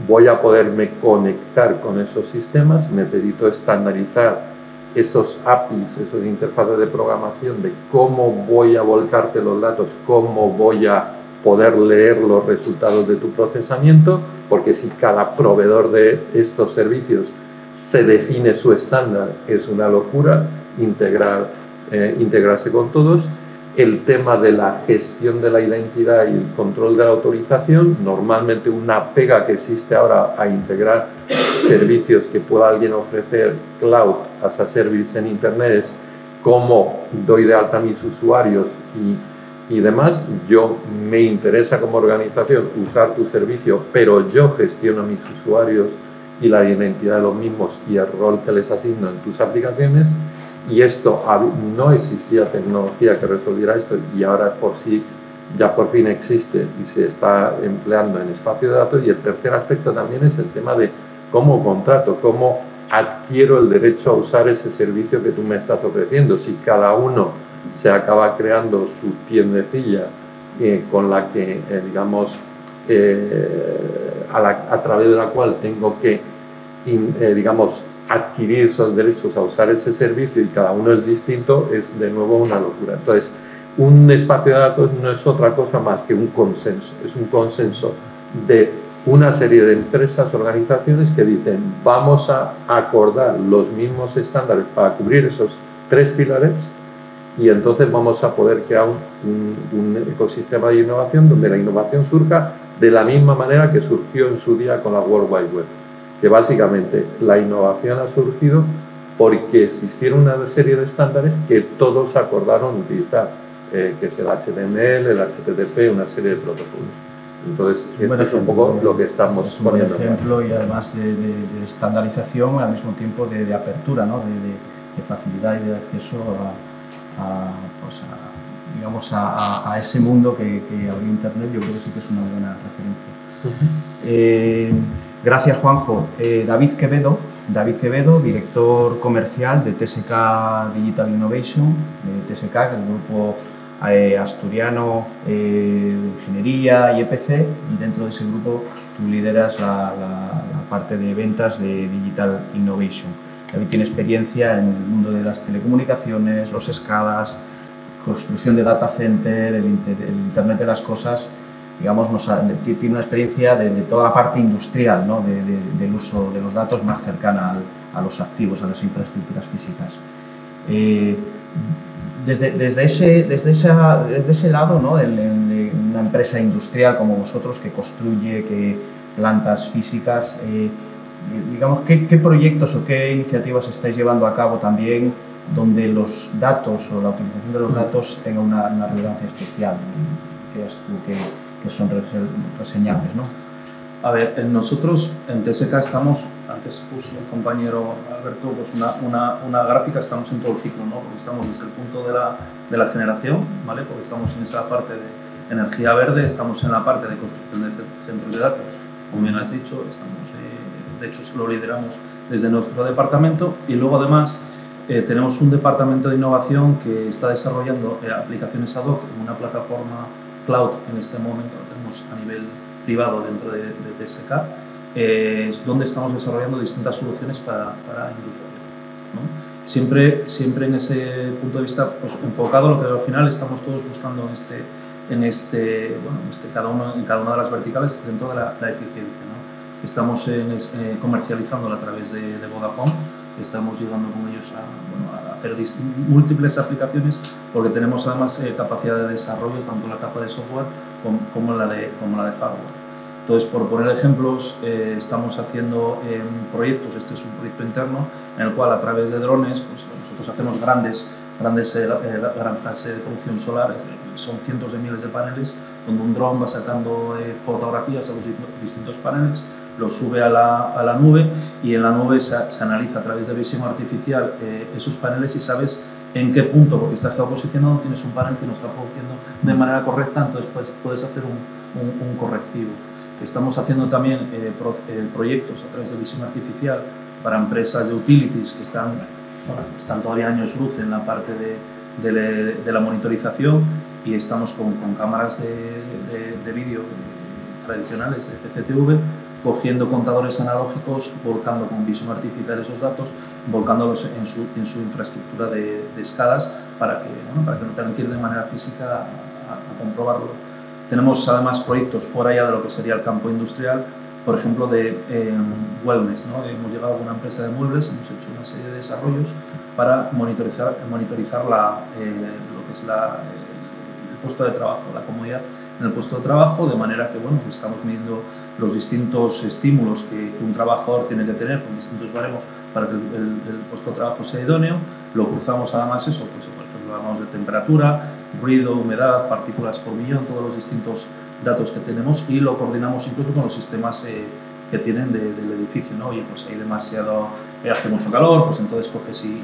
voy a poderme conectar con esos sistemas. Necesito estandarizar esos APIs, esos interfaces de programación, de cómo voy a volcarte los datos, cómo voy a poder leer los resultados de tu procesamiento. porque si cada proveedor de estos servicios se define su estándar, es una locura integrarse con todos. El tema de la gestión de la identidad y el control de la autorización, normalmente una pega que existe ahora a integrar servicios que pueda alguien ofrecer cloud as a service en internet es cómo doy de alta a mis usuarios y demás. Yo me interesa como organización usar tu servicio, pero yo gestiono mis usuarios y la identidad de los mismos y el rol que les asigno en tus aplicaciones, y esto no existía tecnología que resolviera esto y ahora por sí ya por fin existe y se está empleando en espacio de datos. Y el tercer aspecto también es el tema de cómo contrato, cómo adquiero el derecho a usar ese servicio que tú me estás ofreciendo. Si cada uno se acaba creando su tiendecilla con la que, digamos, a través de la cual tengo que, digamos, adquirir esos derechos a usar ese servicio y cada uno es distinto, es de nuevo una locura. Entonces, un espacio de datos no es otra cosa más que un consenso, es un consenso de una serie de empresas, organizaciones que dicen vamos a acordar los mismos estándares para cubrir esos tres pilares y entonces vamos a poder crear un ecosistema de innovación donde la innovación surja de la misma manera que surgió en su día con la World Wide Web, que básicamente la innovación ha surgido porque existieron una serie de estándares que todos acordaron utilizar, que es el HTML, el HTTP, una serie de protocolos. Entonces, esto es un poco lo que estamos poniendo. Es un buen ejemplo y además de estandarización, al mismo tiempo de apertura, ¿no? de facilidad y de acceso digamos a ese mundo que abrió Internet. Yo creo que sí que es una buena referencia. Gracias, Juanjo. David Quevedo, director comercial de TSK Digital Innovation, de TSK, que es el grupo asturiano de ingeniería y EPC, y dentro de ese grupo tú lideras la parte de ventas de Digital Innovation. David tiene experiencia en el mundo de las telecomunicaciones, los SCADAs, construcción de data center, el Internet de las cosas. Digamos, tiene una experiencia de toda la parte industrial, ¿no? del uso de los datos más cercana a los activos, a las infraestructuras físicas. Desde ese lado, ¿no? de una empresa industrial como vosotros que construye plantas físicas, digamos, ¿qué proyectos o qué iniciativas estáis llevando a cabo también donde los datos o la utilización de los datos tenga una relevancia especial que son reseñables, ¿no? A ver, nosotros en TSK estamos, antes puso el compañero Alberto, pues una gráfica, estamos en todo el ciclo, ¿no? Porque estamos desde el punto de la generación, ¿vale? Porque estamos en esa parte de energía verde, estamos en la parte de construcción de centros de datos, como bien has dicho, estamos, de hecho lo lideramos desde nuestro departamento, y luego además tenemos un departamento de innovación que está desarrollando aplicaciones ad hoc en una plataforma cloud. En este momento lo tenemos a nivel privado dentro de TSK, es donde estamos desarrollando distintas soluciones para industria, ¿no? Siempre en ese punto de vista, pues, enfocado a lo que al final estamos todos buscando en cada una de las verticales dentro de la eficiencia, ¿no? Estamos comercializando a través de Vodafone. Estamos llegando con ellos a hacer múltiples aplicaciones porque tenemos además capacidad de desarrollo tanto en la capa de software como la de hardware. Entonces, por poner ejemplos, estamos haciendo proyectos. Este es un proyecto interno en el cual a través de drones, pues, nosotros hacemos grandes granjas de producción solar, son cientos de miles de paneles, donde un dron va sacando fotografías a los distintos paneles, lo sube a la nube, y en la nube se analiza a través de visión artificial esos paneles y sabes en qué punto, porque está geoposicionado, tienes un panel que no está produciendo de manera correcta, entonces puedes hacer un correctivo. Estamos haciendo también proyectos a través de visión artificial para empresas de utilities que están todavía años luz en la parte de la monitorización, y estamos con cámaras de vídeo tradicionales de CCTV, cogiendo contadores analógicos, volcando con visión artificial esos datos, volcándolos en su infraestructura de escalas para que no tengan que ir de manera física a comprobarlo. Tenemos además proyectos fuera ya de lo que sería el campo industrial, por ejemplo, de wellness, ¿no? Hemos llegado a una empresa de muebles, hemos hecho una serie de desarrollos para monitorizar lo que es el puesto de trabajo, la comodidad en el puesto de trabajo, de manera que, bueno, estamos midiendo los distintos estímulos que un trabajador tiene que tener con distintos baremos para que el puesto de trabajo sea idóneo. Lo cruzamos además eso, pues, por ejemplo, hablamos de temperatura, ruido, humedad, partículas por millón, todos los distintos datos que tenemos, y lo coordinamos incluso con los sistemas que tienen del edificio, ¿no? Oye, pues hay demasiado, hace mucho calor, pues entonces coges y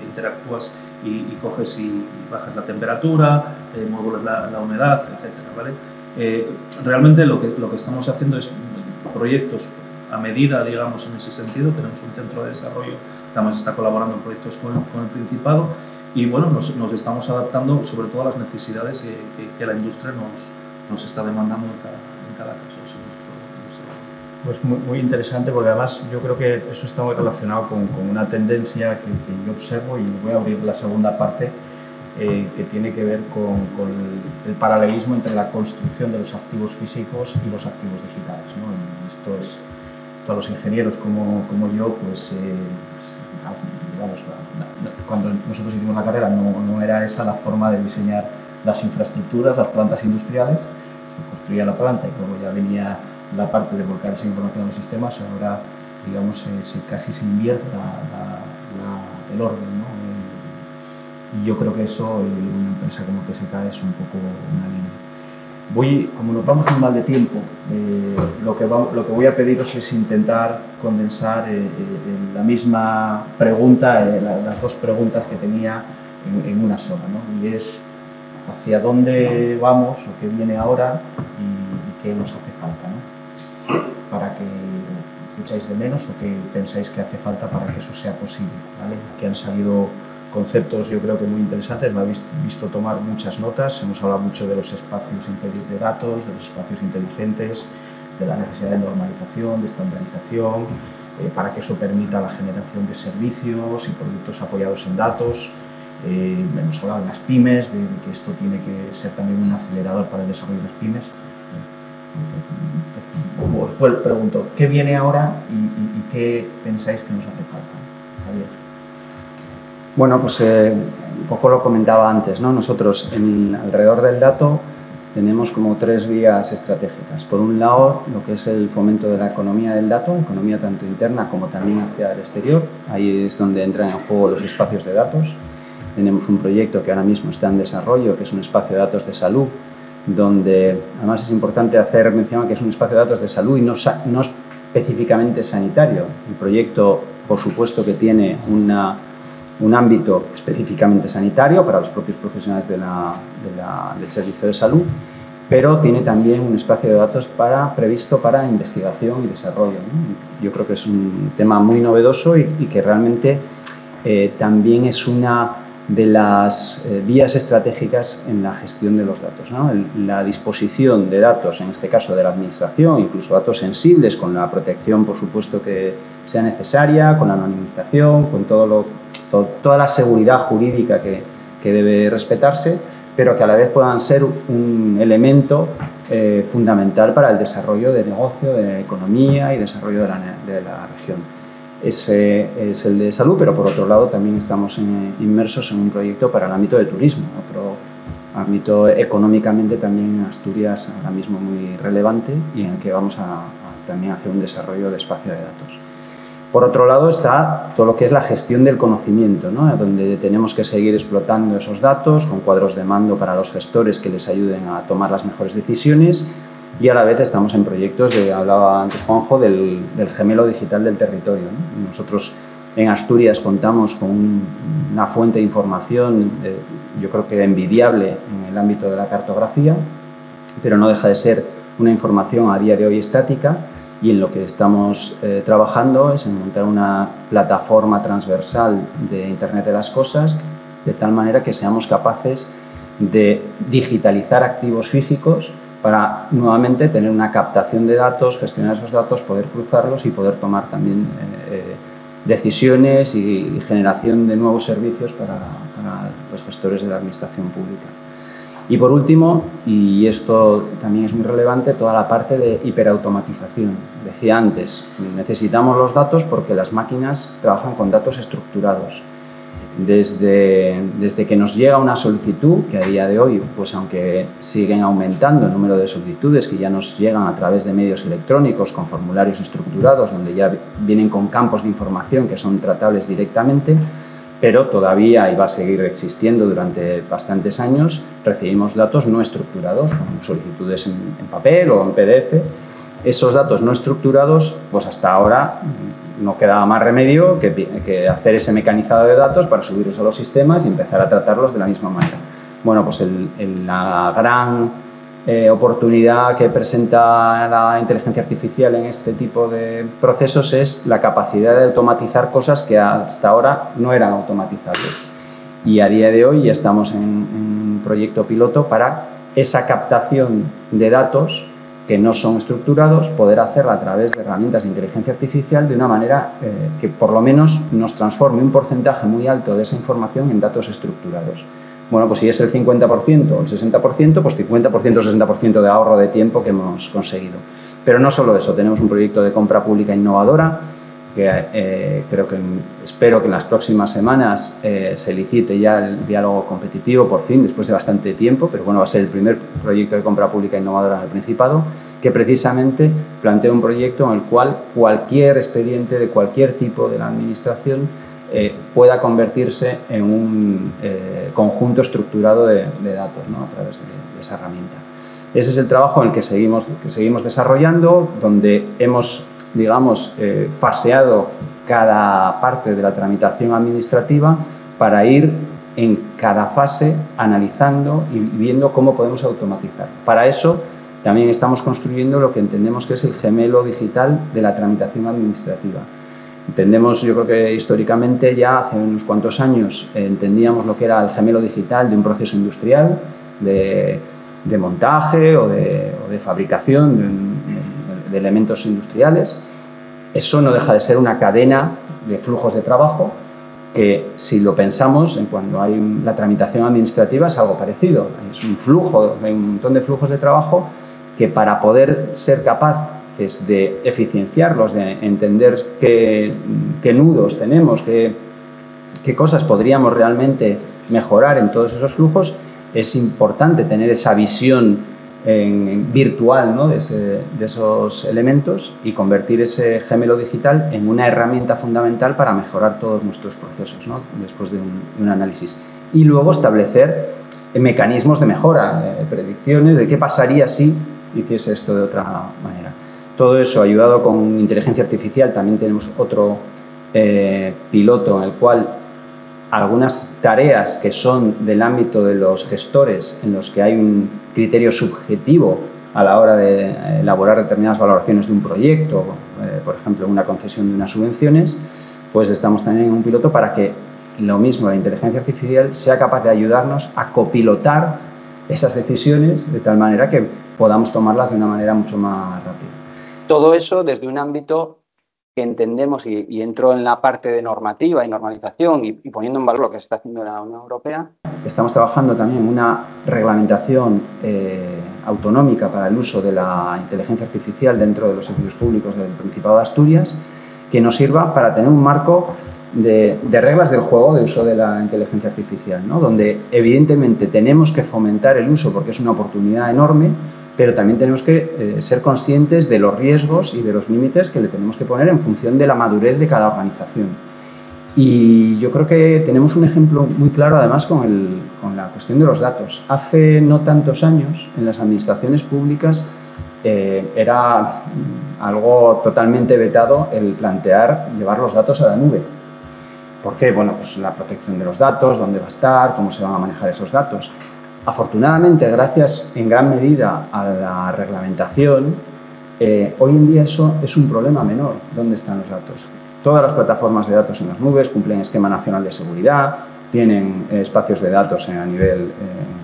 interactúas y coges y bajas la temperatura, modulas la humedad, etcétera, ¿vale? Realmente lo que estamos haciendo es proyectos a medida, digamos, en ese sentido. Tenemos un centro de desarrollo que además está colaborando en proyectos con el Principado, y bueno, nos estamos adaptando sobre todo a las necesidades que la industria nos está demandando en cada caso. Pues muy interesante, porque además yo creo que eso está muy relacionado con una tendencia que yo observo, y voy a abrir la segunda parte, que tiene que ver con el paralelismo entre la construcción de los activos físicos y los activos digitales, ¿no? Y esto a los ingenieros como yo, pues digamos, cuando nosotros hicimos la carrera no era esa la forma de diseñar las infraestructuras, las plantas industriales. Se construía la planta y luego ya venía la parte de volcar esa información a los sistemas. Ahora, digamos, casi se invierte el orden, ¿no? Y yo creo que eso, en una empresa como TSK, es un poco una línea. Como nos vamos muy mal de tiempo, lo que voy a pediros es intentar condensar la misma pregunta, las dos preguntas que tenía en una sola, ¿no? Y es hacia dónde vamos, o qué viene ahora y qué nos hace falta, ¿no? Para que echáis de menos, o qué pensáis que hace falta para que eso sea posible, ¿vale? Aquí han salido conceptos, yo creo que muy interesantes. Me habéis visto tomar muchas notas. Hemos hablado mucho de los espacios de datos, de los espacios inteligentes, de la necesidad de normalización, de estandarización, para que eso permita la generación de servicios y productos apoyados en datos. Hemos hablado de las pymes, de que esto tiene que ser también un acelerador para el desarrollo de las pymes. Pues pregunto, ¿qué viene ahora y qué pensáis que nos hace falta? Javier. Bueno, pues un poco lo comentaba antes, ¿no? Nosotros alrededor del dato tenemos como tres vías estratégicas. Por un lado, lo que es el fomento de la economía del dato, economía tanto interna como también hacia el exterior. Ahí es donde entran en juego los espacios de datos. Tenemos un proyecto que ahora mismo está en desarrollo, que es un espacio de datos de salud, donde además es importante hacer mención que es un espacio de datos de salud y no específicamente sanitario. El proyecto, por supuesto, que tiene un ámbito específicamente sanitario para los propios profesionales del servicio de salud, pero tiene también un espacio de datos previsto para investigación y desarrollo, ¿no? Yo creo que es un tema muy novedoso y que realmente también es una de las vías estratégicas en la gestión de los datos, ¿no? La disposición de datos, en este caso de la administración, incluso datos sensibles, con la protección, por supuesto, que sea necesaria, con la anonimización, con toda la seguridad jurídica que debe respetarse, pero que a la vez puedan ser un elemento fundamental para el desarrollo de negocio, de economía y desarrollo de la región. Ese es el de salud, pero por otro lado también estamos inmersos en un proyecto para el ámbito de turismo, otro ámbito económicamente también en Asturias ahora mismo muy relevante, y en el que vamos a también hacer un desarrollo de espacio de datos. Por otro lado está todo lo que es la gestión del conocimiento, ¿no? Donde tenemos que seguir explotando esos datos con cuadros de mando para los gestores que les ayuden a tomar las mejores decisiones, y a la vez estamos en proyectos, hablaba antes Juanjo, del gemelo digital del territorio, ¿no? Nosotros en Asturias contamos con una fuente de información, yo creo que envidiable en el ámbito de la cartografía, pero no deja de ser una información a día de hoy estática, y en lo que estamos trabajando es en montar una plataforma transversal de Internet de las Cosas, de tal manera que seamos capaces de digitalizar activos físicos para nuevamente tener una captación de datos, gestionar esos datos, poder cruzarlos y poder tomar también decisiones y generación de nuevos servicios para los gestores de la administración pública. Y por último, y esto también es muy relevante, toda la parte de hiperautomatización. Decía antes, necesitamos los datos porque las máquinas trabajan con datos estructurados. Desde que nos llega una solicitud, que a día de hoy, pues aunque siguen aumentando el número de solicitudes que ya nos llegan a través de medios electrónicos con formularios estructurados, donde ya vienen con campos de información que son tratables directamente, pero todavía, y va a seguir existiendo durante bastantes años, recibimos datos no estructurados, con solicitudes en papel o en PDF. Esos datos no estructurados, pues hasta ahora no quedaba más remedio que hacer ese mecanizado de datos para subirlos a los sistemas y empezar a tratarlos de la misma manera. Bueno, pues la gran oportunidad que presenta la inteligencia artificial en este tipo de procesos es la capacidad de automatizar cosas que hasta ahora no eran automatizables. Y a día de hoy ya estamos en un proyecto piloto para esa captación de datos que no son estructurados, poder hacerla a través de herramientas de inteligencia artificial de una manera que por lo menos nos transforme un porcentaje muy alto de esa información en datos estructurados. Bueno, pues si es el 50% o el 60%, pues 50% o 60% de ahorro de tiempo que hemos conseguido. Pero no solo eso, tenemos un proyecto de compra pública innovadora que espero que en las próximas semanas se licite ya el diálogo competitivo por fin, después de bastante tiempo, pero bueno, va a ser el primer proyecto de compra pública innovadora en el Principado, que precisamente plantea un proyecto en el cual cualquier expediente de cualquier tipo de la administración pueda convertirse en un conjunto estructurado de datos, ¿no?, a través de esa herramienta. Ese es el trabajo en el que seguimos desarrollando, donde hemos, digamos, faseado cada parte de la tramitación administrativa para ir en cada fase analizando y viendo cómo podemos automatizar. Para eso también estamos construyendo lo que entendemos que es el gemelo digital de la tramitación administrativa. Entendemos, yo creo que históricamente ya hace unos cuantos años entendíamos lo que era el gemelo digital de un proceso industrial, de montaje o de fabricación de elementos industriales. Eso no deja de ser una cadena de flujos de trabajo que, si lo pensamos, en cuando hay la tramitación administrativa es algo parecido. Es un flujo, hay un montón de flujos de trabajo que, para poder ser capaces de eficienciarlos, de entender qué nudos tenemos, qué cosas podríamos realmente mejorar en todos esos flujos, es importante tener esa visión virtual, ¿no?, de esos elementos y convertir ese gemelo digital en una herramienta fundamental para mejorar todos nuestros procesos, ¿no?, después de un análisis. Y luego establecer mecanismos de mejora, predicciones de qué pasaría si hiciese esto de otra manera. Todo eso ayudado con inteligencia artificial. También tenemos otro piloto en el cual algunas tareas que son del ámbito de los gestores, en los que hay un criterio subjetivo a la hora de elaborar determinadas valoraciones de un proyecto, por ejemplo, una concesión de unas subvenciones, pues estamos también en un piloto para que lo mismo la inteligencia artificial sea capaz de ayudarnos a copilotar esas decisiones de tal manera que podamos tomarlas de una manera mucho más rápida. Todo eso desde un ámbito que entendemos, y entro en la parte de normativa y normalización y poniendo en valor lo que se está haciendo en la Unión Europea. Estamos trabajando también en una reglamentación autonómica para el uso de la inteligencia artificial dentro de los servicios públicos del Principado de Asturias, que nos sirva para tener un marco de reglas del juego de uso de la inteligencia artificial, ¿no?, donde evidentemente tenemos que fomentar el uso porque es una oportunidad enorme, pero también tenemos que ser conscientes de los riesgos y de los límites que le tenemos que poner en función de la madurez de cada organización. Y yo creo que tenemos un ejemplo muy claro, además, con la cuestión de los datos. Hace no tantos años, en las administraciones públicas, era algo totalmente vetado el plantear llevar los datos a la nube. ¿Por qué? Bueno, pues la protección de los datos, dónde va a estar, cómo se van a manejar esos datos. Afortunadamente, gracias en gran medida a la reglamentación, hoy en día eso es un problema menor. ¿Dónde están los datos? Todas las plataformas de datos en las nubes cumplen esquema nacional de seguridad, tienen espacios de datos a nivel,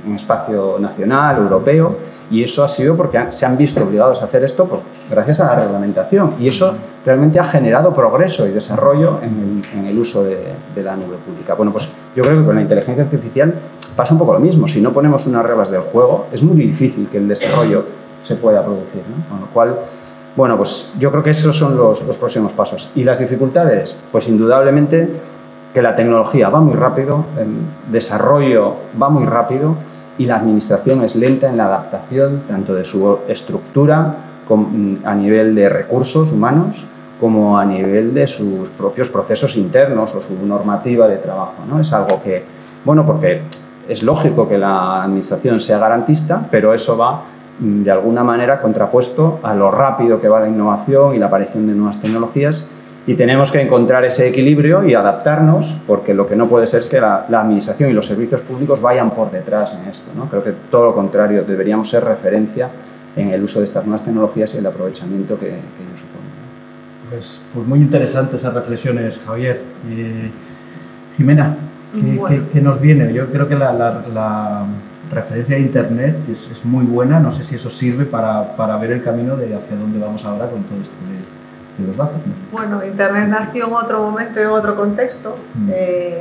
en espacio nacional, europeo, y eso ha sido porque se han visto obligados a hacer esto gracias a la reglamentación, y eso realmente ha generado progreso y desarrollo en el uso de la nube pública. Bueno, pues yo creo que con la inteligencia artificial pasa un poco lo mismo. Si no ponemos unas reglas del juego, es muy difícil que el desarrollo se pueda producir, ¿no? Con lo cual, bueno, pues yo creo que esos son los próximos pasos. ¿Y las dificultades? Pues indudablemente que la tecnología va muy rápido, el desarrollo va muy rápido y la administración es lenta en la adaptación tanto de su estructura a nivel de recursos humanos como a nivel de sus propios procesos internos o su normativa de trabajo, ¿no? Es algo que, bueno, porque es lógico que la administración sea garantista, pero eso va de alguna manera contrapuesto a lo rápido que va la innovación y la aparición de nuevas tecnologías, y tenemos que encontrar ese equilibrio y adaptarnos, porque lo que no puede ser es que la administración y los servicios públicos vayan por detrás en esto, ¿no? Creo que todo lo contrario, deberíamos ser referencia en el uso de estas nuevas tecnologías y el aprovechamiento que ellos suponen. Pues muy interesantes esas reflexiones, Javier. Jimena, ¿qué nos viene? Yo creo que la referencia a Internet es muy buena. No sé si eso sirve para ver el camino de hacia dónde vamos ahora con todo esto de los datos, ¿no? Bueno, Internet nació en otro momento, en otro contexto.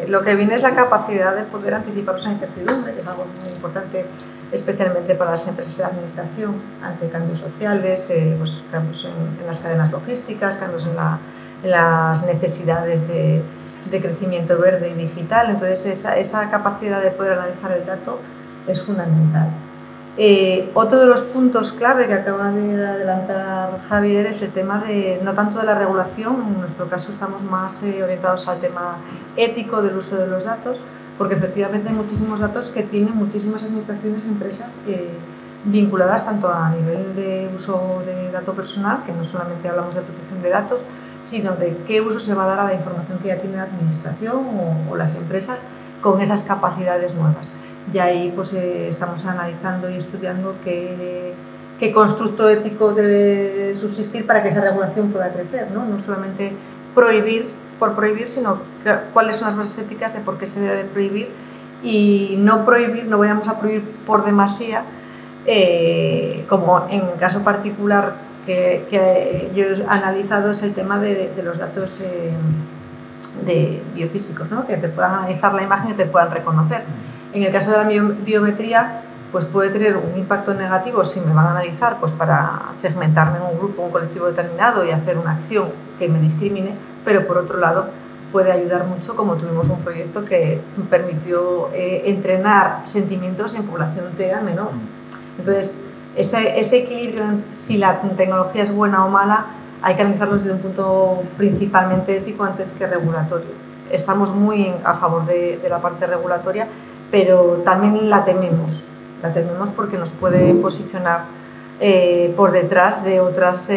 Lo que viene es la capacidad de poder anticiparnos a la incertidumbre, que es algo muy importante, especialmente para las empresas de administración, ante cambios sociales, pues cambios en las cadenas logísticas, cambios en las necesidades de crecimiento verde y digital. Entonces, esa capacidad de poder analizar el dato es fundamental. Otro de los puntos clave que acaba de adelantar Javier es el tema no tanto de la regulación, en nuestro caso estamos más orientados al tema ético del uso de los datos, porque efectivamente hay muchísimos datos que tienen muchísimas administraciones y empresas vinculadas tanto a nivel de uso de dato personal, que no solamente hablamos de protección de datos, sino de qué uso se va a dar a la información que ya tiene la administración o las empresas con esas capacidades nuevas. Y ahí pues, estamos analizando y estudiando qué constructo ético debe subsistir para que esa regulación pueda crecer, ¿no? No solamente prohibir por prohibir, sino cuáles son las bases éticas de por qué se debe prohibir, y no vayamos a prohibir por demasía, como en el caso particular que yo he analizado es el tema de los datos de biofísicos, ¿no? Que te puedan analizar la imagen y te puedan reconocer. En el caso de la biometría, pues puede tener un impacto negativo si me van a analizar pues para segmentarme en un grupo, un colectivo determinado y hacer una acción que me discrimine, pero por otro lado puede ayudar mucho, como tuvimos un proyecto que permitió entrenar sentimientos en población TEA menor. Entonces, ese equilibrio, si la tecnología es buena o mala, hay que analizarlo desde un punto principalmente ético antes que regulatorio. Estamos muy a favor de la parte regulatoria, pero también la tememos porque nos puede posicionar por detrás de otras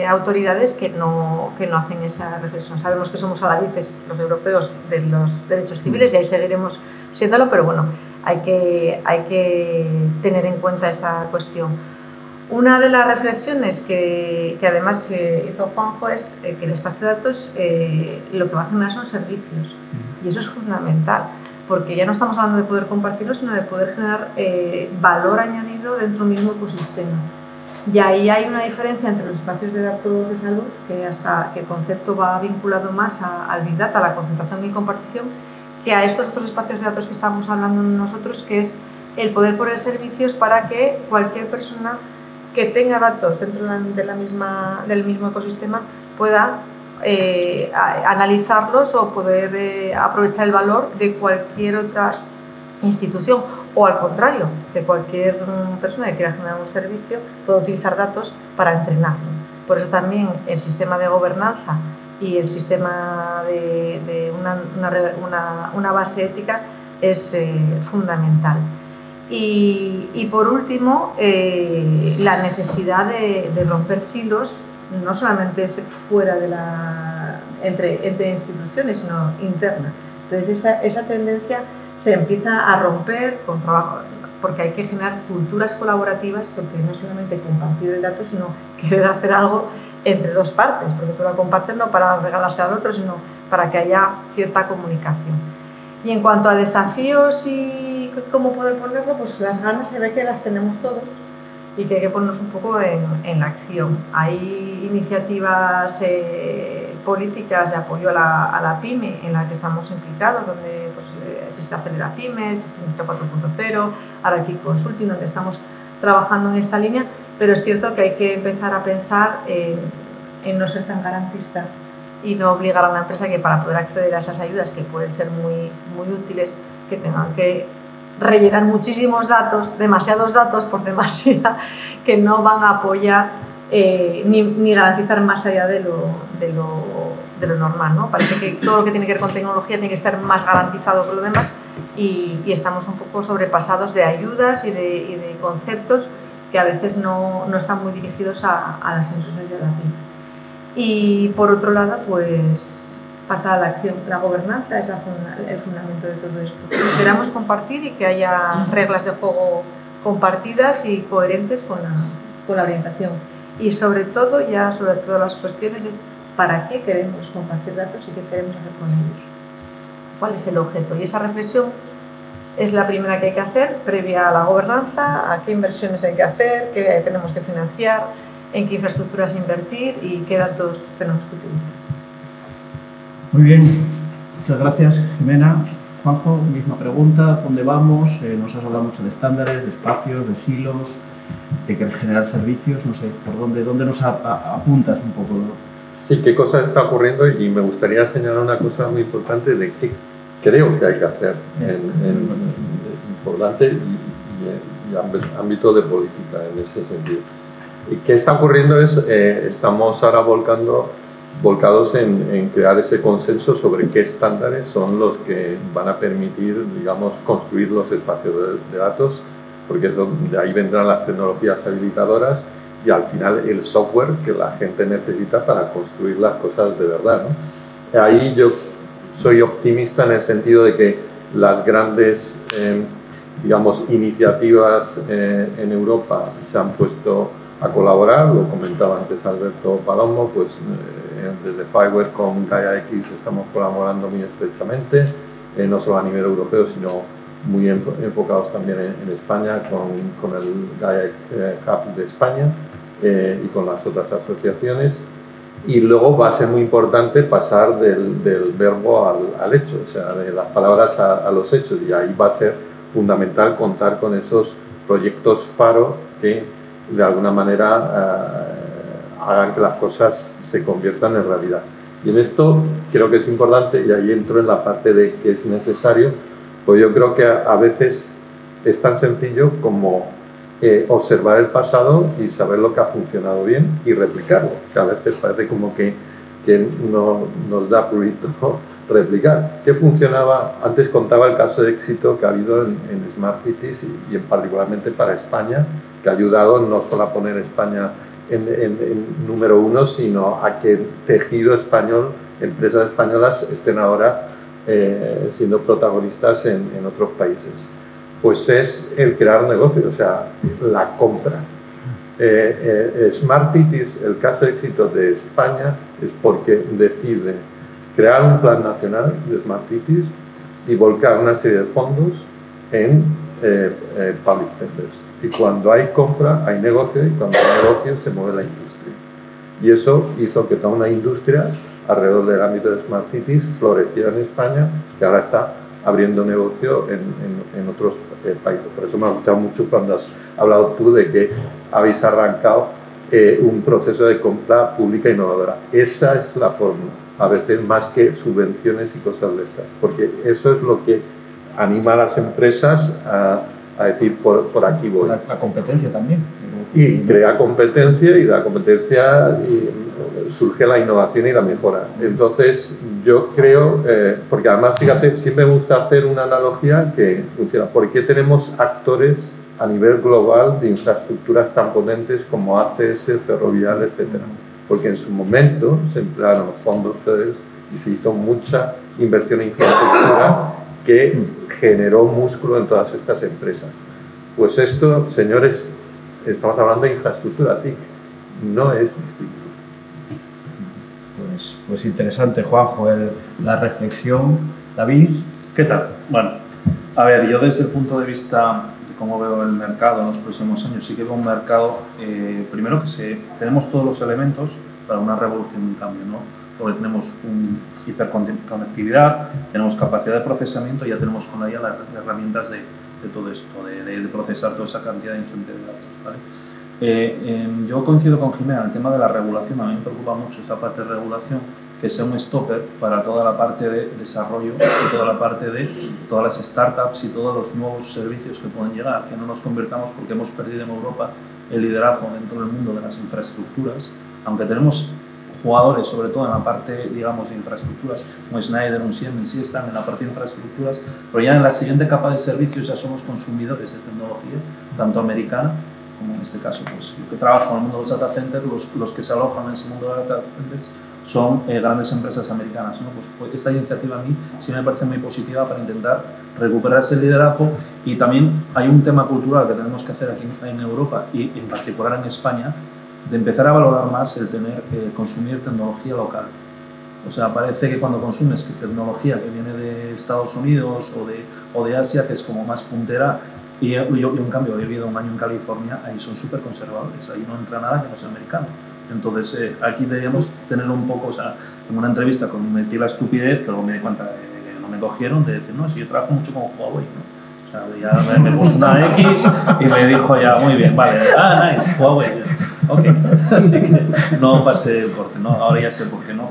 autoridades que no hacen esa reflexión. Sabemos que somos adalides los europeos de los derechos civiles y ahí seguiremos siéndolo, pero bueno, hay que tener en cuenta esta cuestión. Una de las reflexiones que además hizo Juanjo es que el espacio de datos lo que va a generar son servicios, y eso es fundamental, porque ya no estamos hablando de poder compartirlo, sino de poder generar valor añadido dentro del mismo ecosistema. Y ahí hay una diferencia entre los espacios de datos de salud, que el concepto va vinculado más al Big Data, a la concentración y compartición, que a estos otros espacios de datos que estamos hablando nosotros, que es el poder poner servicios para que cualquier persona que tenga datos dentro del mismo ecosistema pueda analizarlos o poder aprovechar el valor de cualquier otra institución, o al contrario, que cualquier persona que quiera generar un servicio pueda utilizar datos para entrenarlo. Por eso también el sistema de gobernanza y el sistema de una base ética es fundamental. Y por último, la necesidad de romper silos, no solamente fuera entre instituciones, sino interna. Entonces esa tendencia se empieza a romper con trabajo, porque hay que generar culturas colaborativas, porque no solamente compartir el dato, sino querer hacer algo entre dos partes, porque tú la compartes no para regalarse al otro, sino para que haya cierta comunicación. Y en cuanto a desafíos y cómo poder ponerlo, pues las ganas se ve que las tenemos todos y que hay que ponernos un poco en la acción. Hay iniciativas políticas de apoyo a la PYME en las que estamos implicados, donde pues, existe Acelera Pymes, Industria 4.0, ahora aquí Consulting, donde estamos trabajando en esta línea, pero es cierto que hay que empezar a pensar en no ser tan garantista y no obligar a una empresa que para poder acceder a esas ayudas, que pueden ser muy, muy útiles, que tengan que rellenar muchísimos datos, demasiados datos por demasiada, que no van a apoyar ni garantizar más allá de lo normal, ¿no? Parece que todo lo que tiene que ver con tecnología tiene que estar más garantizado que lo demás y estamos un poco sobrepasados de ayudas y de conceptos que a veces no están muy dirigidos a las empresas de la pyme. Y por otro lado, pues pasar a la acción. La gobernanza es el fundamento de todo esto. Que queramos compartir y que haya reglas de juego compartidas y coherentes con la orientación. Y sobre todo, ya sobre todas las cuestiones, es para qué queremos compartir datos y qué queremos hacer con ellos. ¿Cuál es el objeto? Y esa reflexión es la primera que hay que hacer, previa a la gobernanza, a qué inversiones hay que hacer, qué tenemos que financiar, en qué infraestructuras invertir y qué datos tenemos que utilizar. Muy bien, muchas gracias, Jimena. Juanjo, misma pregunta, ¿dónde vamos? Nos has hablado mucho de estándares, de espacios, de silos, de generar servicios, no sé, ¿por dónde nos apuntas un poco? Sí, qué cosa está ocurriendo y me gustaría señalar una cosa muy importante de qué creo que hay que hacer importante y ámbito de política en ese sentido. Y qué está ocurriendo es, estamos ahora volcados en crear ese consenso sobre qué estándares son los que van a permitir, digamos, construir los espacios de datos, porque de ahí vendrán las tecnologías habilitadoras y al final el software que la gente necesita para construir las cosas de verdad, ¿no? Ahí yo soy optimista en el sentido de que las grandes, digamos, iniciativas en Europa se han puesto a colaborar, lo comentaba antes Alberto Palomo, pues desde Fireware con GaiaX estamos colaborando muy estrechamente, no solo a nivel europeo, sino muy enfocados también en España con el Gaia Hub de España y con las otras asociaciones. Y luego va a ser muy importante pasar del verbo al hecho, o sea, de las palabras a los hechos, y ahí va a ser fundamental contar con esos proyectos faro que de alguna manera hagan que las cosas se conviertan en realidad. Y en esto creo que es importante, y ahí entro en la parte de que es necesario, pues yo creo que a veces es tan sencillo como observar el pasado y saber lo que ha funcionado bien y replicarlo, que a veces parece como que no nos da prurito replicar. ¿Qué funcionaba? Antes contaba el caso de éxito que ha habido en Smart Cities y en particularmente para España, que ha ayudado no solo a poner España en número uno, sino a que el tejido español, empresas españolas estén ahora siendo protagonistas en otros países. Pues es el crear negocios, o sea, la compra. Smart Cities, el caso de éxito de España, es porque decide crear un plan nacional de Smart Cities y volcar una serie de fondos en public tenders. Y cuando hay compra, hay negocio, y cuando hay negocio, se mueve la industria. Y eso hizo que toda una industria alrededor del ámbito de Smart Cities floreciera en España, que ahora está abriendo negocio en otros países. Por eso me ha gustado mucho cuando has hablado tú de que habéis arrancado un proceso de compra pública innovadora. Esa es la fórmula, a veces más que subvenciones y cosas de estas, porque eso es lo que anima a las empresas a decir por aquí voy. La competencia también. Y crea competencia, y de la competencia surge la innovación y la mejora. Entonces yo creo, porque además fíjate, siempre me gusta hacer una analogía que funciona. ¿Por qué tenemos actores a nivel global de infraestructuras tan potentes como ACS, Ferrovial, etcétera? Porque en su momento se emplearon fondos FEDER y se hizo mucha inversión en infraestructura que generó músculo en todas estas empresas. Pues esto, señores, estamos hablando de infraestructura TIC, no es distinto. Pues interesante, Juanjo, la reflexión. David, ¿qué tal? Bueno, a ver, yo desde el punto de vista de cómo veo el mercado en los próximos años, sí que veo un mercado, primero que tenemos todos los elementos para una revolución y un cambio, ¿no? porque tenemos hiperconectividad, tenemos capacidad de procesamiento y ya tenemos con la IA las herramientas de todo esto, de procesar toda esa cantidad ingente de datos, ¿vale? Yo coincido con Jimena en el tema de la regulación. A mí me preocupa mucho esa parte de regulación, que sea un stopper para toda la parte de desarrollo y toda la parte de todas las startups y todos los nuevos servicios que pueden llegar, que no nos convirtamos, porque hemos perdido en Europa el liderazgo dentro del mundo de las infraestructuras, aunque tenemos jugadores, sobre todo en la parte, digamos, de infraestructuras, como Schneider, un Siemens, sí están en la parte de infraestructuras, pero ya en la siguiente capa de servicios ya somos consumidores de tecnología, tanto americana como en este caso, pues yo que trabajo en el mundo de los data centers, los que se alojan en ese mundo de data centers son grandes empresas americanas, ¿no? Pues esta iniciativa a mí sí me parece muy positiva para intentar recuperar ese liderazgo, y también hay un tema cultural que tenemos que hacer aquí en Europa y en particular en España, de empezar a valorar más el tener consumir tecnología local. O sea, parece que cuando consumes tecnología que viene de Estados Unidos o de Asia, que es como más puntera, y yo en cambio he vivido un año en California, ahí son súper conservadores, ahí no entra nada que no sea americano. Entonces aquí deberíamos tenerlo un poco, o sea, en una entrevista metí la estupidez, que luego me di cuenta que no me cogieron, de decir, no, si yo trabajo mucho con Huawei, ¿no? O sea, ya me puso una X y me dijo ya, muy bien, vale, nice, Huawei, ok, así que no pasé el corte, ¿no? Ahora ya sé por qué no,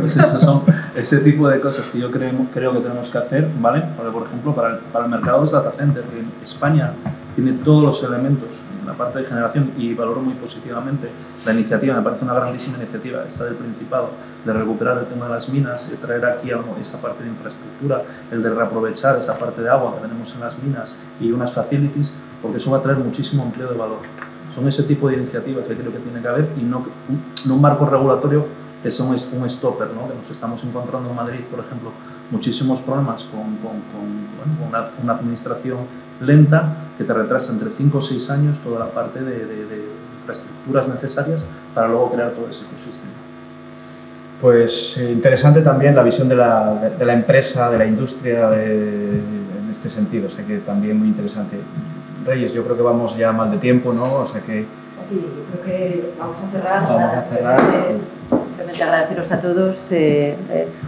pues esos son ese tipo de cosas que yo creo que tenemos que hacer, ¿vale? Por ejemplo, para el mercado de los data centers, que España tiene todos los elementos en la parte de generación, y valoro muy positivamente la iniciativa, me parece una grandísima iniciativa esta del Principado, de recuperar el tema de las minas, de traer aquí esa parte de infraestructura, el de reaprovechar esa parte de agua que tenemos en las minas y unas facilities, porque eso va a traer muchísimo empleo de valor. Son ese tipo de iniciativas que creo que tiene que haber, y no un marco regulatorio que sea un stopper, ¿no? Que nos estamos encontrando en Madrid, por ejemplo, muchísimos problemas con una administración lenta que te retrasa entre 5 o 6 años toda la parte de infraestructuras necesarias para luego crear todo ese ecosistema. Pues interesante también la visión de la empresa, de la industria en este sentido, o sea que también muy interesante. Reyes, yo creo que vamos ya mal de tiempo, ¿no? O sea que... Sí, yo creo que vamos a cerrar. Simplemente agradeceros a todos.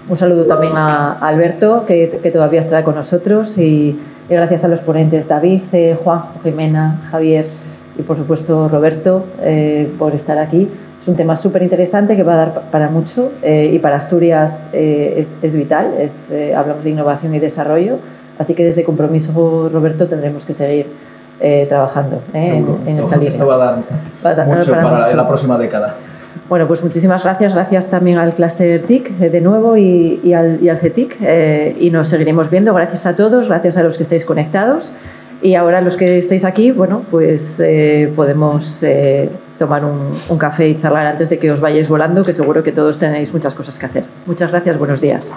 Un saludo también a Alberto, que todavía estará con nosotros, y gracias a los ponentes David, Juan, Jimena, Javier y por supuesto Roberto por estar aquí. Es un tema súper interesante que va a dar para mucho, y para Asturias es vital. Hablamos de innovación y desarrollo, así que desde Compromiso, Roberto, tendremos que seguir trabajando en esta línea. Esto va a dar mucho para la próxima década. Bueno, pues muchísimas gracias. Gracias también al Cluster TIC de nuevo y al CETIC, y nos seguiremos viendo. Gracias a todos, gracias a los que estáis conectados, y ahora los que estáis aquí, bueno, pues podemos tomar un café y charlar antes de que os vayáis volando, que seguro que todos tenéis muchas cosas que hacer. Muchas gracias, buenos días.